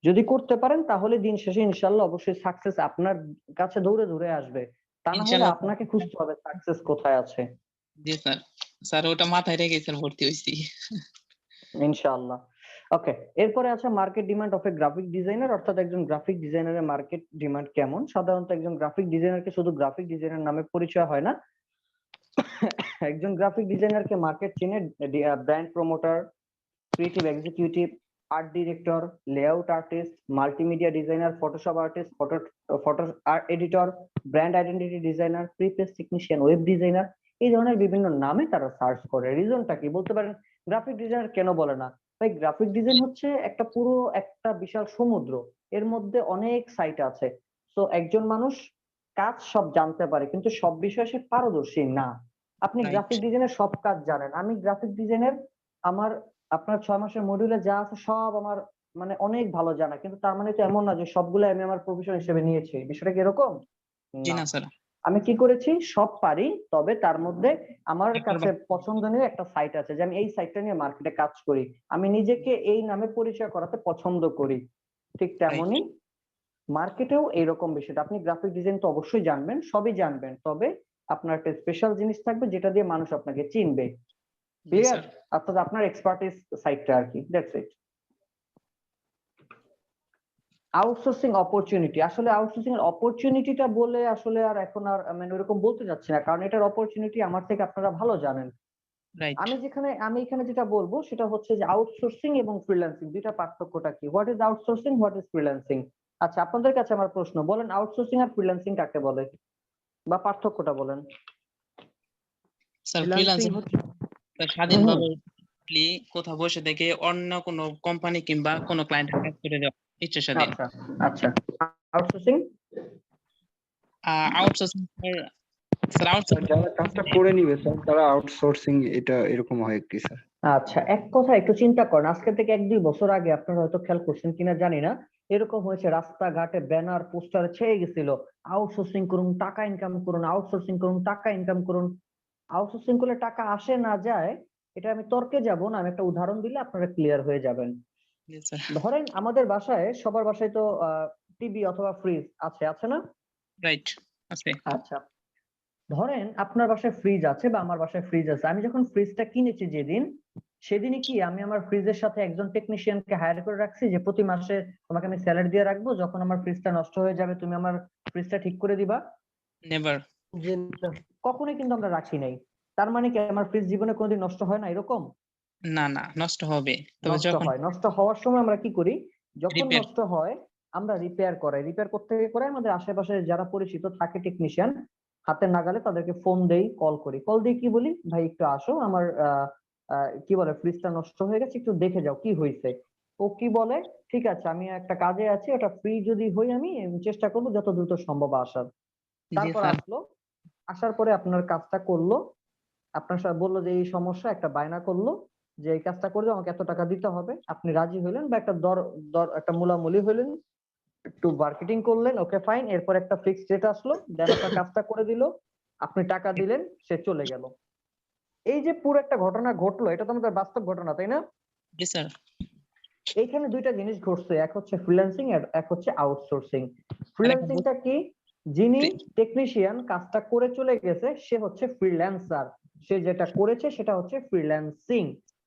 যদি করতে পারেন তাহলে দিন শেষে ইনশাআল্লাহ অবশ্যই সাকসেস আপনার কাছে দৌড়ে দৌড়ে আসবে। তা না হলে আপনাকে খুঁজতে হবে সাকসেস কোথায় আছে। জি স্যার, স্যার ওটা মাথায় রেখে স্যার ভর্তি হইছি ইনশাআল্লাহ। ওকে, এরপরে আছে market demand of A graphic designer, অর্থাৎ একজন গ্রাফিক ডিজাইনারের মার্কেট ডিমান্ড কেমন। সাধারণত একজন গ্রাফিক ডিজাইনারকে শুধু গ্রাফিক ডিজাইনার নামে পরিচয় হয় না, একজন গ্রাফিক ডিজাইনারকে মার্কেট চেনে brand promoter, creative executive, art director, layout artist, multimedia designer, Photoshop artist, photo editor, brand identity designer, prepress technician, web designer, এই ধরনের বিভিন্ন নামে তারা সার্চ করে। রিজনটা কি বলতে পারেন? গ্রাফিক ডিজাইনার কেন বলে না? ভাই গ্রাফিক ডিজাইন হচ্ছে একটা বিশাল সমুদ্র, এর মধ্যে অনেক সাইট আছে। তো একজন মানুষ কাজ সব জানতে পারে কিন্তু সব বিষয়ে সে পারদর্শী না। আপনি গ্রাফিক ডিজাইনের সব কাজ জানেন, আমি গ্রাফিক ডিজাইনের আপনার 6 মাসের মডিউলে যা আছে সব আমার মানে অনেক ভালো জানা, কিন্তু তার মানে তো এমন না যে সবগুলো আমি আমার প্রফেশন হিসেবে নিয়েছি। বিষয়টা কি এরকম? জি না স্যার, আমি কি করেছি, সব পারি, তবে তার মধ্যে আমার কাছে পছন্দনীয় একটা সাইট আছে যে আমি এই সাইটটা নিয়ে মার্কেটে কাজ করি, আমি নিজেকে এই নামে পরিচয় করাতে পছন্দ করি। ঠিক তেমনই মার্কেটেও এইরকম বিষয়টা, আপনি গ্রাফিক ডিজাইন তো অবশ্যই জানবেন, সবই জানবেন, তবে আপনার একটা স্পেশাল জিনিস থাকবে যেটা দিয়ে মানুষ আপনাকে চিনবে। ক্লিয়ার? অর্থাৎ আপনার এক্সপার্টিস সাইটটা আর কি, দ্যাটস ইট। আউটসোর্সিং অপরচুনিটি, আসলে আউটসোর্সিং এর অপরচুনিটিটা বলে আসলে আর এখন আর মানে ওরকম বলতে যাচ্ছি না, কারণ এটার অপরচুনিটি আমার থেকে আপনারা ভালো জানেন। আমি এখানে যেটা বলবো সেটা হচ্ছে যে আউটসোর্সিং এবং ফ্রিল্যান্সিং দুইটা পার্থক্যটা কি, what is outsourcing, what is freelancing. আচ্ছা, আপনাদের কাছে আমার প্রশ্ন, বলেন আউটসোর্সিং আর ফ্রিল্যান্সিং কাকে বলে বা পার্থক্যটা বলেন। স্যার ফ্রিল্যান্সিং স্বাধীনভাবে কোথাও বসে থেকে অন্য কোনো কোম্পানি কিংবা কোনো ক্লায়েন্টের কাজ করে দেওয়া ইচ্ছা স্বাধীন। আচ্ছা আচ্ছা, আউটসোর্সিং আউটসোর্সিং স্যার আউটসোর্সিং যারা কাজটা করে নিবে স্যার তারা আউটসোর্সিং, এটা এরকম হয় কি স্যার? আচ্ছা, এক কথা একটু চিন্তা করেন, আজকে থেকে 1-2 বছর আগে আপনারা হয়তো খেয়াল করছেন কিনা জানি না, এরকম হয়েছে রাস্তাঘাটে ব্যানার পোস্টার ছেয়ে গেছিল, আউটসোর্সিং করুন, টাকা ইনকাম করুন, আউটসোর্সিং করুন, টাকা ইনকাম করুন। আউটসোর্সিং করলে টাকা আসে না যায়, এটা আমি তর্কে যাব না, আমি একটা উদাহরণ দিলে আপনারা ক্লিয়ার হয়ে যাবেন। জি স্যার। ধরেন আমাদের বাসায়, সবার বাসায় তো টিভি অথবা ফ্রিজ আছে, আছে না? রাইট আছে। আচ্ছা, ধরেন আপনার বাসায় ফ্রিজ আছে বা আমার বাসায় ফ্রিজ আছে, আমি যখন ফ্রিজটা কিনেছি যেদিন, সেদিনই কি আমি আমার ফ্রিজের সাথে একজন টেকনিশিয়ানকে হায়ার করে রাখছি যে প্রতি মাসে তোমাকে আমি স্যালারি দিয়ে রাখবো, যখন আমার ফ্রিজটা নষ্ট হয়ে যাবে তুমি আমার ফ্রিজটা ঠিক করে দিবা? নেভার। কখনোই কিন্তু আমরা রাখি নাই। তার মানে কি আমার ফ্রিজ জীবনে কোনোদিন নষ্ট হয় না এরকম? না না, নষ্ট হবে, তবে নষ্ট যখন হয়, নষ্ট হওয়ার সময় আমরা কি করি, যখন রিপেয়ার। নষ্ট হয় আমরা রিপেয়ার করাই। রিপেয়ার করতে করে আমাদের আশেপাশে যারা পরিচিত থাকে টেকনিশিয়ান, হাতের নাগালে তাদেরকে ফোন দেই, কল করি, কল দিয়ে কি বলি, ভাই একটু আসো, আমার কি বলে ফ্রিজটা নষ্ট হয়ে গেছে, একটু দেখে যাও কি হয়েছে। ও কি বলে, ঠিক আছে আমি একটা কাজে আছি, ওটা ফ্রি যদি হই আমি চেষ্টা করবো যত দ্রুত সম্ভব আসার। জি তারপর স্যার। আসলো, আসার পরে আপনার কাজটা করলো, আপনার সাথে বললো যে এই সমস্যা, একটা বায়না করলো যে এই কাজটা করলে আমাকে এত টাকা দিতে হবে, আপনি রাজি হইলেন বা একটা দর দর একটা মূলামূলি হইলেন, একটু মার্কেটিং করলেন, ওকে ফাইন, এরপর একটা ফিক্সড রেট আসলো, দেন আপনার কাজটা করে দিল, আপনি টাকা দিলেন, সে চলে গেল। এই যে পুরো একটা ঘটনা ঘটলো, এটা তো আমাদের বাস্তব ঘটনা, তাই না? জি স্যার। এইখানে দুইটা জিনিস ঘটছে, এক হচ্ছে ফ্রিল্যান্সিং আর এক হচ্ছে আউটসোর্সিং। ফ্রিল্যান্সিংটা কি, যিনি টেকনিশিয়ান কাজটা করে চলে গেছে সে হচ্ছে ফ্রিল্যান্সার, সে যেটা করেছে সেটা হচ্ছে ফ্রিল্যান্সিং।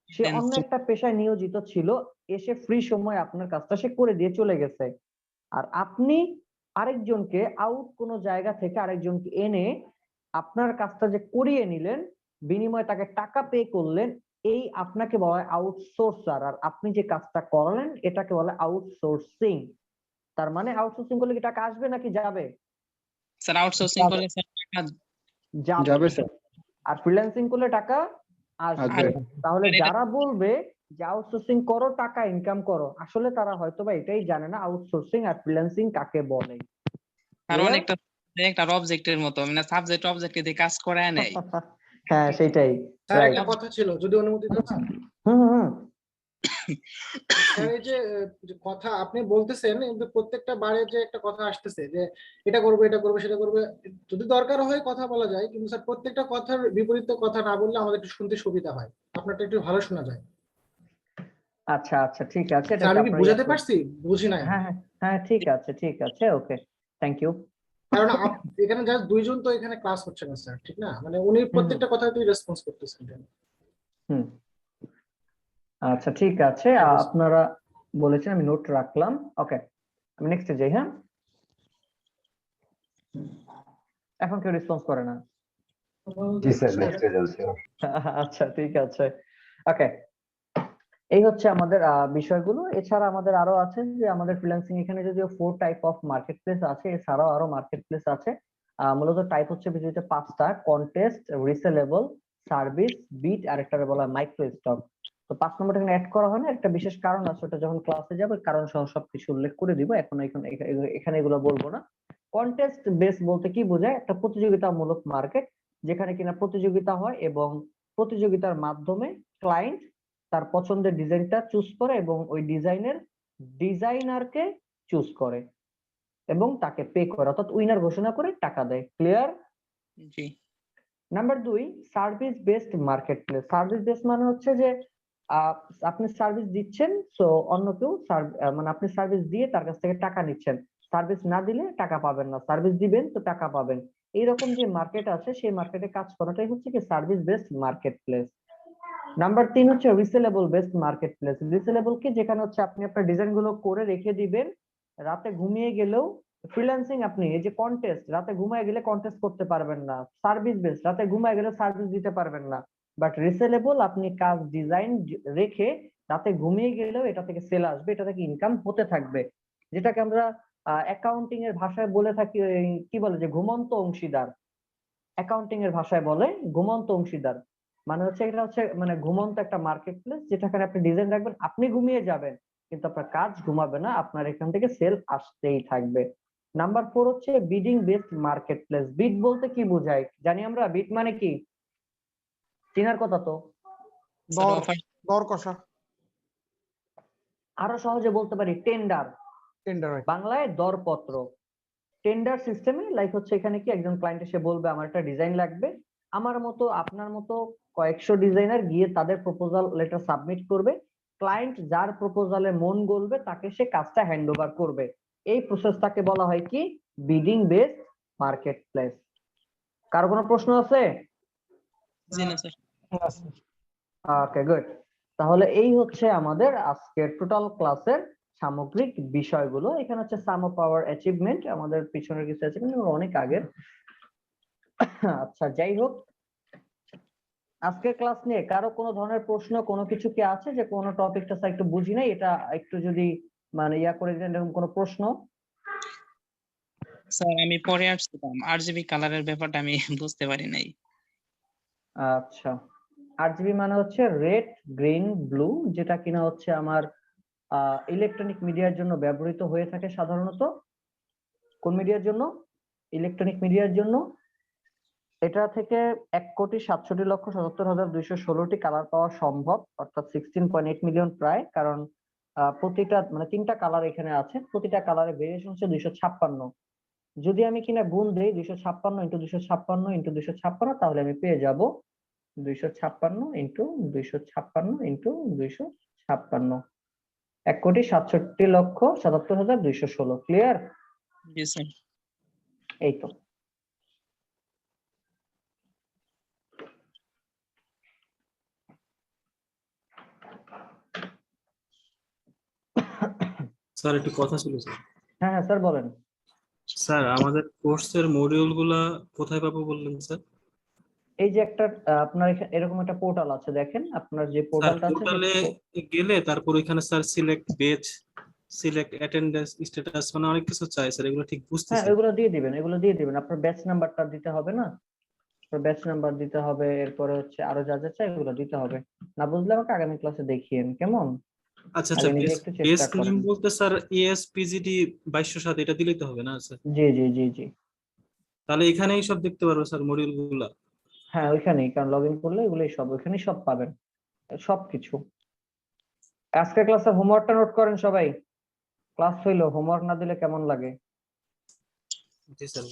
সে অন্য একটা পেশায় নিয়োজিত ছিল, এসে ফ্রি সময় আপনার কাজটা সে করে দিয়ে চলে গেছে। আর আপনি আরেকজনকে কোনো জায়গা থেকে আরেকজনকে এনে আপনার কাজটা যে করিয়ে নিলেন, বিনিময়ে তাকে টাকা পে করলেন, এই আপনাকে বলা হয় আউটসোর্সার। আর আপনি যে কাজটা করালেন এটাকে বলে আউটসোর্সিং। তার মানে আউটসোর্সিং করলে কি টাকা আসবে নাকি যাবে? স্যার আউটসোর্সিং করলে স্যার টাকা যাবে। আর ফ্রিল্যান্সিং করলে টাকা আসবে। তাহলে যারা বলবে যে আউটসোর্সিং করো টাকা ইনকাম করো, আসলে তারা হয়তোবা এটাই জানে না আউটসোর্সিং আর ফ্রিল্যান্সিং কাকে বলে। আর Clear? অনেকটা একটা অবজেক্টের মতো, মানে সাবজেক্ট অবজেক্ট দিয়ে কাজ করায় নেয়। হ্যাঁ সেটাই, স্যার রাইট। একটা কথা ছিল, যদি অনুমতি দিচ্ছেন। হুম। স্যার এই যে কথা আপনি বলতেছেন, কিন্তু প্রত্যেকটা বারে যে একটা কথা আসতেছে যে এটা করবো এটা করবো সেটা করবে, যদি দরকার হয় কথা বলা যায়, কিন্তু স্যার প্রত্যেকটা কথার বিপরীত কথা না বললে আমাদের একটু শুনতে সুবিধা হয়, আপনারটা একটু ভালো শোনা যায়। আচ্ছা আচ্ছা ঠিক আছে, এটা স্যার আমি কি আপনার বুঝাতে পারছি? বুঝি নাই। হ্যাঁ হ্যাঁ হ্যাঁ, ঠিক আছে, ওকে, থ্যাংক ইউ। কারণ এখানে জাস্ট দুইজন তো এখানে ক্লাস হচ্ছে না স্যার, ঠিক না? মানে উনি প্রত্যেকটা কথাতেই রেসপন্স করতেছেন। হুম, আচ্ছা ঠিক আছে, আপনারা বলেছেন, আমি নোট রাখলাম। ওকে, আমি নেক্সটে যাই। হ্যাঁ, এখন কেউ রেসপন্স করে না। জি স্যার, নেক্সট যাচ্ছে। আচ্ছা ঠিক আছে, ওকে। এই হচ্ছে আমাদের বিষয়গুলো। এছাড়া আমাদের আরো আছে যে আমাদের ফ্রিল্যান্সিং এখানে যদিও 4 টাইপ অফ মার্কেট প্লেস আছে, এছাড়াও আরো মার্কেট প্লেস আছে। মূলত টাইপ হচ্ছে পৃথিবীতে 5টা: কন্টেস্ট, রিসেলেবল, সার্ভিস, বিট, আর একটা বলা মাইক্রো স্টক। তো 5 নম্বরটা এখানে অ্যাড করা হয় না, একটা বিশেষ কারণ আছে, ওটা যখন ক্লাসে যাবে কারণ সহ সবকিছু উল্লেখ করে দিব, এখন এখানে এগুলো বলবো না। কন্টেস্ট বেস বলতে কি বোঝায়, একটা প্রতিযোগিতামূলক মার্কেট যেখানে কিনা প্রতিযোগিতা হয় এবং প্রতিযোগিতার মাধ্যমে ক্লায়েন্ট তার পছন্দের ডিজাইনটা চুজ করে এবং ওই ডিজাইনের ডিজাইনারকে চুজ করে এবং তাকে পে করে, অর্থাৎ উইনার ঘোষণা করে টাকা দেয়। ক্লিয়ার? জি। Number 2, service based market place. Service based মানে হচ্ছে যে আপনি সার্ভিস দিচ্ছেন, সো অন্য কেউ মানে আপনি সার্ভিস দিয়ে তার কাছ থেকে টাকা নিচ্ছেন, সার্ভিস না দিলে টাকা পাবেন না, সার্ভিস দিবেন তো টাকা পাবেন। এইরকম যে মার্কেট আছে সেই মার্কেটে কাজ করাটাই হচ্ছে কি service based market place. Number 3 হচ্ছে resellable based market place. Resellable কি, যেখানে হচ্ছে আপনি আপনার ডিজাইন গুলো করে রেখে দিবেন, রাতে ঘুমিয়ে গেলেও ফ্রিল্যান্সিং আপনি এই যে কন্টেস্ট, রাতে ঘুমিয়ে গেলে কন্টেস্ট করতে পারবেন না। সার্ভিস বেস, রাতে ঘুমিয়ে গেলে সার্ভিস দিতে পারবেন না। বাট রিসেলেবল, আপনি কাজ ডিজাইন রেখে রাতে ঘুমিয়ে গেলেও এটা থেকে সেল আসবে, এটা থেকে ইনকাম হতে থাকবে, যেটাকে আমরা অ্যাকাউন্টিং এর ভাষায় বলে থাকি কি বলে যে ঘুমন্ত অংশীদার। অ্যাকাউন্টিং এর ভাষায় বলে ঘুমন্ত অংশীদার, মানে হচ্ছে এটা হচ্ছে মানে ঘুমন্ত একটা মার্কেট প্লেস যেটাখানে আপনি ডিজাইন রাখবেন, আপনি ঘুমিয়ে যাবেন কিন্তু আপনার কাজ ঘুমাবে না, আপনার এখান থেকে সেল আসতেই থাকবে। নাম্বার 4 হচ্ছে বিডিং বেসড মার্কেট প্লেস। বিড বলতে কি বোঝায় জানি আমরা, বিড মানে কি চেনার কথা তো? স্যার দর অফার দর কষা আরো সহজে বলতে পারি টেন্ডার, টেন্ডার। বাংলায় দরপত্র। টেন্ডার সিস্টেমে লাইক হচ্ছে এখানে কি একজন ক্লায়েন্ট এসে বলবে আমার একটা ডিজাইন লাগবে, আমার মতো আপনার মতো কয়েকশো ডিজাইনার গিয়ে তাদের প্রপোজাল লেটার সাবমিট করবে, ক্লায়েন্ট যার প্রপোজালে মন গলবে তাকে সে কাজটা হ্যান্ড ওভার করবে। এই প্রসেসটাকে বলা হয় কি বিডিং বেসড মার্কেট প্লেস। কারো কোনো প্রশ্ন আছে? জি না স্যার। Okay good. তাহলে এই হচ্ছে আমাদের আজকের টোটাল ক্লাসের সামগ্রিক বিষয়গুলো। এখানে হচ্ছে সাম অফ আওয়ার অ্যাচিভমেন্ট, আমাদের পিছনের কিছু অ্যাচিভমেন্ট অনেক আগের। আচ্ছা যাই হোক, আজকের ক্লাস নিয়ে কারো কোনো ধরনের প্রশ্ন কোনো কিছু কি আছে যে কোনো টপিকটা স্যার একটু বুঝি নাই, এটা একটু যদি মানে ইয়া করে দিন, এরকম কোনো প্রশ্ন? স্যার আমি পরে আসছিলাম, আরজিবি কালারের ব্যাপারটা আমি বুঝতে পারি নাই। আচ্ছা, আরজিবি মানে হচ্ছে রেড গ্রিন ব্লু, যেটা কিনা হচ্ছে আমার ইলেকট্রনিক মিডিয়ার জন্য ব্যবহৃত হয়ে থাকে সাধারণত। কোন মিডিয়ার জন্য? ইলেকট্রনিক মিডিয়ার জন্য। এটা থেকে 1,67,77,216টি কালার পাওয়া সম্ভব, অর্থাৎ 16.8 মিলিয়ন প্রায়। কারণ প্রতিটা মানে 3টা কালার এখানে আছে, প্রতিটা কালারের ভেরিয়েশন হচ্ছে 256। যদি আমি কিনা গুণ দেই 256 ইন্টু 256 ইন্টু 256, তাহলে আমি পেয়ে যাব 256 ইন্টু 256 ইন্টু 256, 1,67,77,216। ক্লিয়ার? জি স্যার। এই তো। স্যার একটু কথা ছিল স্যার। হ্যাঁ হ্যাঁ স্যার বলেন। স্যার আমাদের কোর্সের মডিউল গুলা কোথায় পাবো বললেন স্যার? এই যে একটা আপনার এরকম একটা পোর্টাল আছে, দেখেন আপনার যে স্যার পোর্টালটা আছে পোর্টালে গেলে তারপর ওইখানে স্যার সিলেক্ট বেচ, সিলেক্ট অ্যাটেন্ডেন্স স্ট্যাটাস, মানে অনেক কিছু চাই স্যার, এগুলো ঠিক হ্যাঁ বুঝতেছি। এগুলো দিয়ে দিবেন, এগুলো দিয়ে দিবেন। আপনার ব্যাচ নাম্বারটা দিতে হবে না? ব্যাচ নাম্বার দিতে হবে, এরপরে হচ্ছে আরো যা যা চাই এগুলো দিতে হবে। না বুঝলে আমাকে আগামী ক্লাসে দেখিয়েন, কেমন? আচ্ছা আচ্ছা, আগে নিজে বেস একটু বেস চেষ্টা নেম করেন। বলতে স্যার ESPGD 2207 এটা দিলেই তো হবে না স্যার? জি জি জি জি। তাহলে এখানেই সব দেখতে পারবো স্যার মডিউল গুলা? হ্যাঁ ওইখানেই, কারণ লগ ইন করলে এগুলোই সব ওইখানেই সব পাবেন, সবকিছু। আজকের ক্লাসে হোমওয়ার্কটা নোট করেন সবাই। ক্লাস হইলো, হোমওয়ার্ক না দিলে কেমন লাগে? জি স্যার।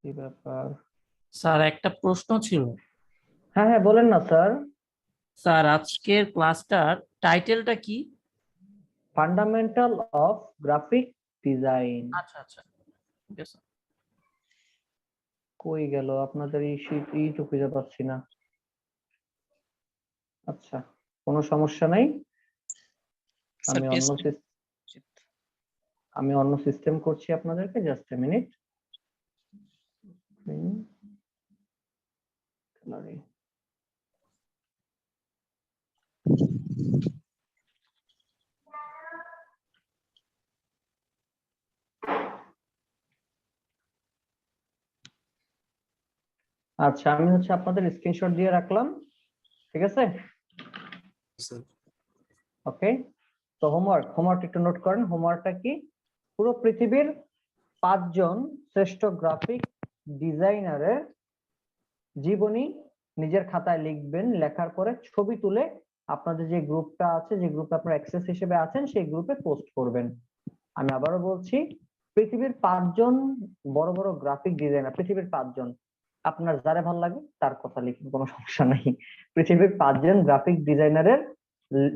কি ব্যাপার? স্যার একটা প্রশ্ন ছিল। হ্যাঁ হ্যাঁ বলেন না স্যার। স্যার আজকের ক্লাসটার টাইটেলটা কি? Fundamental of graphic design. আচ্ছা আচ্ছা, ঠিক আছে। কই গেল আপনাদের এই শীট, এই তো খুঁজে পাচ্ছি না। আচ্ছা কোনো সমস্যা নাই, স্যার আমি অন্য সিস্টেম করছি আপনাদেরকে, জাস্ট এ মিনিট। আচ্ছা আমি হচ্ছে আপনাদের স্ক্রিনশট দিয়ে রাখলাম, ঠিক আছে? ওকে, তো হোমওয়ার্ক একটু নোট করেন। হোমওয়ার্কটা কি? পুরো পৃথিবীর 5 জন শ্রেষ্ঠ গ্রাফিক ডিজাইনারের জীবনী নিজের খাতায় লিখবেন, লেখার পরে ছবি তুলে আপনাদের যে গ্রুপটা আছে, যে গ্রুপে আপনারা অ্যাক্সেস হিসেবে আছেন, সেই গ্রুপে পোস্ট করবেন। আমি আবারও বলছি, পৃথিবীর 5 জন বড় বড় গ্রাফিক ডিজাইনার, পৃথিবীর 5 জন, আপনার যারা ভালো লাগে তার কথা লিখুন, কোনো সমস্যা নাই। পৃথিবীর 5 জন গ্রাফিক ডিজাইনারের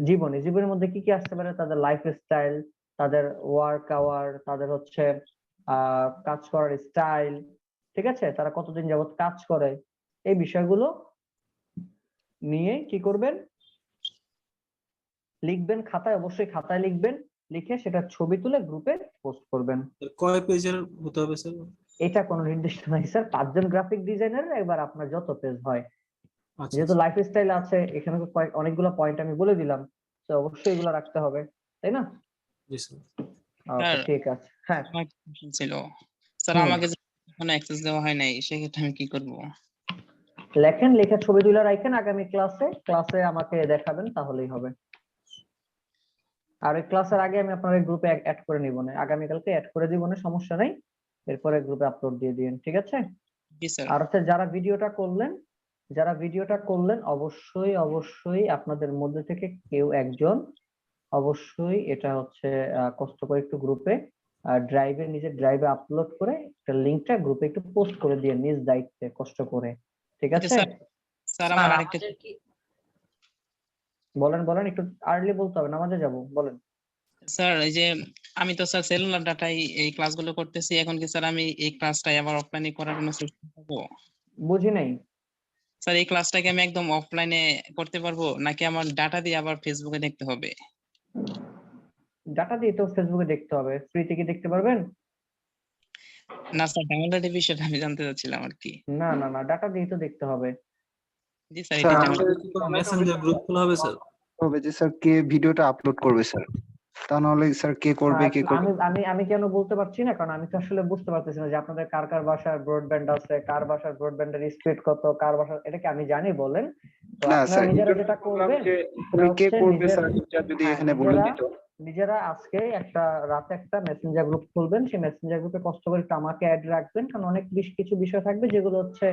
জীবনের মধ্যে কি কি আসতে পারে? তাদের লাইফ স্টাইল, তাদের ওয়ার্ক আওয়ার, তাদের হচ্ছে কাজ করার স্টাইল, ঠিক আছে, তারা কতদিন যাবত কাজ করে, এই বিষয়গুলো নিয়ে কি করবেন? লিখবেন খাতায়, অবশ্যই খাতায় লিখবেন, লিখে সেটা ছবি তুলে গ্রুপে পোস্ট করবেন। কয় পেজের হতে হবে স্যার? এটা কোনো নির্দিষ্ট নাই স্যার, 5 জন গ্রাফিক ডিজাইনার, এবার আপনার যত পেজ হয়। যেহেতু লাইফ স্টাইল আছে এখানে, অনেকগুলো পয়েন্ট আমি বলে দিলাম, তো অবশ্যই এগুলো রাখতে হবে, তাই না? জি স্যার। ওকে ঠিক আছে। হ্যাঁ ছিল স্যার, আমাকে এখনো অ্যাক্সেস দেওয়া হয় নাই, সেক্ষেত্রে আমি কি করব? লেখেন, লেখা ছবি তুলে রাখেন, আগামী ক্লাসে আমাকে দেখাবেন, তাহলেই হবে। আর ওই ক্লাসের আগে আমি আপনার গ্রুপে অ্যাড করে নিব না, আগামীকালকে অ্যাড করে দিব না, সমস্যা নাই। এরপরে গ্রুপে আপলোড দিয়ে দিন, ঠিক আছে? জি স্যার। আর হচ্ছে যারা ভিডিওটা করলেন অবশ্যই অবশ্যই আপনাদের মধ্যে থেকে কেউ একজন অবশ্যই এটা হচ্ছে কষ্ট করে একটু গ্রুপে নিজের ড্রাইভে আপলোড করে একটা লিংকটা গ্রুপে একটু পোস্ট করে দিয়ে নিজ দায়িত্বে কষ্ট করে, ঠিক আছে? স্যার স্যার আমার আরেকটা বলেন একটু আর্লি বলতে হবে, নামাজে যাব, বলেন। স্যার এই যে আমি তো স্যার সেলুলার ডাটাই এই ক্লাসগুলো করতেছি, এখন কি স্যার আমি এই ক্লাসটাই আবার অফলাইনে করার জন্য চেষ্টা করব? বুঝি নাই। স্যার এই ক্লাসটাকে আমি একদম অফলাইনে করতে পারবো নাকি আমার ডাটা দিয়ে আবার ফেসবুকে দেখতে হবে? ডাটা দিয়ে তো ফেসবুকে দেখতে হবে, ফ্রিতে কি দেখতে পারবেন? না স্যার, ডাউনলোডের বিষয়টা আমি জানতে চাচ্ছিলাম আর কি। না ডাটা দিয়ে তো দেখতে হবে। জি স্যার, এটা আমার মেসেঞ্জার গ্রুপ খোলা হবে স্যার? হবে যে স্যার কে ভিডিওটা আপলোড করবে স্যার, তা নাহলে স্যার কে করবে কে করবে। আমি কেন বলতে পারছি না, কারণ আমি তো আসলে বুঝতে পারতেছি না যে আপনাদের কার কার বাসার ব্রডব্যান্ড আছে, কার বাসার ব্রডব্যান্ডের স্পিড কত, কার বাসার, এটা কি আমি জানি বলেন? তো না আপনারা স্যার, নিজেরা যেটা করবেন কে করবে স্যার এটা যদি এখানে বলে দিত। নিজেরা আজকে রাতে একটা মেসেঞ্জার গ্রুপ খুলবেন, সেই মেসেঞ্জার গ্রুপে কষ্ট করে একটু আমাকে অ্যাড রাখবেন, কারণ অনেক কিছু বিষয় থাকবে যেগুলো হচ্ছে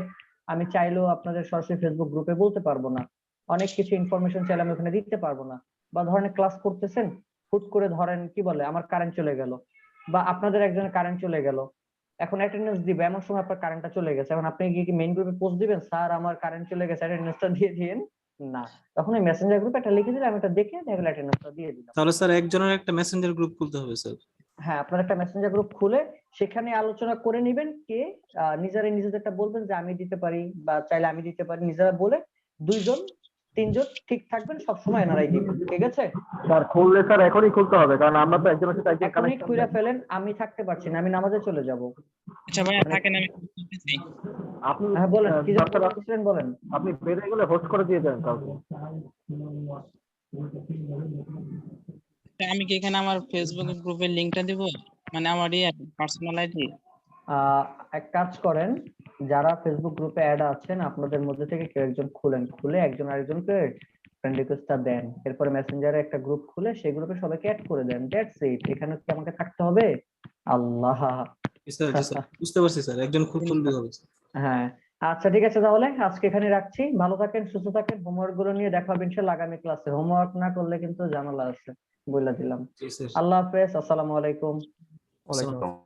আমি চাইলেও আপনাদের সরাসরি ফেসবুক গ্রুপে বলতে পারবো না, অনেক কিছু ইনফরমেশন চাইলে আমি ওখানে দিতে পারবো না। বা ধরেন ক্লাস করতেছেন, হুট করে ধরেন কি বলে আমার কারেন্ট চলে গেল, বা আপনাদের একজনের কারেন্ট চলে গেল, এখন অ্যাটেন্ডেন্স দিবে, এমন সময় আপনার কারেন্টটা চলে গেছে, এখন আপনি গিয়ে কি মেইন গ্রুপে পোস্ট দিবেন স্যার আমার কারেন্ট চলে গেছে অ্যাটেন্ডেন্সটা দিয়ে দিন? না, তখন ওই মেসেঞ্জার গ্রুপে একটা লিখে দিলে আমি এটা দেখে দেখা গেল অ্যাটেন্ডেন্সটা দিয়ে দিলাম। তাহলে স্যার একজনের একটা মেসেঞ্জার গ্রুপ খুলতে হবে স্যার? হ্যাঁ, আপনার একটা মেসেঞ্জার গ্রুপ খুলে সেখানে আলোচনা করে নেবেন, কে নিজেদেরটা বলবেন যে আমি দিতে পারি বা চাইলে আমি দিতে পারি, নিজেরা বলে 2 জন 3 জন ঠিক থাকবেন, সবসময় এনআরআই দিবেন, ঠিক আছে? স্যার খুললে স্যার এখনই খুলতে হবে, কারণ আমরা তো একজনের সাথে একজন এখনই খুলে ফেলেন, আমি থাকতে পারছি না, আমি নামাজে চলে যাব। আচ্ছা ভাইয়া থাকেন, আমি বলতেছি। আপনি হ্যাঁ বলেন, কি জানতে চাচ্ছিলেন বলেন। আপনি বেড়ে গেলে হোস্ট করে দিয়ে দেন কাউকে। আমি কি এখানে আমার ফেসবুক গ্রুপের লিংকটা দিব, মানে আমার পার্সোনাল আইডি? এক কাজ করেন, যারা ফেসবুক গ্রুপে অ্যাড আছেন আপনাদের মধ্যে থেকে কেউ একজন খুলে একজন আরেকজনকে ফ্রেন্ড রিকোয়েস্টটা দেন, এরপরে মেসেঞ্জারে একটা গ্রুপ খুলে সেই গ্রুপে সবাইকে অ্যাড করে দেন, দ্যাটস ইট। এখানে কি আমাকে থাকতে হবে? আল্লাহ। স্যার বুঝতে পারছি স্যার, একজন খুললে হবে। হ্যাঁ আচ্ছা ঠিক আছে, তাহলে আজকে এখানে রাখছি, ভালো থাকেন সুস্থ থাকেন, হোমওয়ার্ক গুলো নিয়ে দেখা হবে ইনশাআল্লাহ আগামী ক্লাসে। হোমওয়ার্ক না করলে কিন্তু ঝামেলা আছে, বলে দিলাম। আল্লাহ হাফেজ, আসসালামু আলাইকুম। আসসালাম।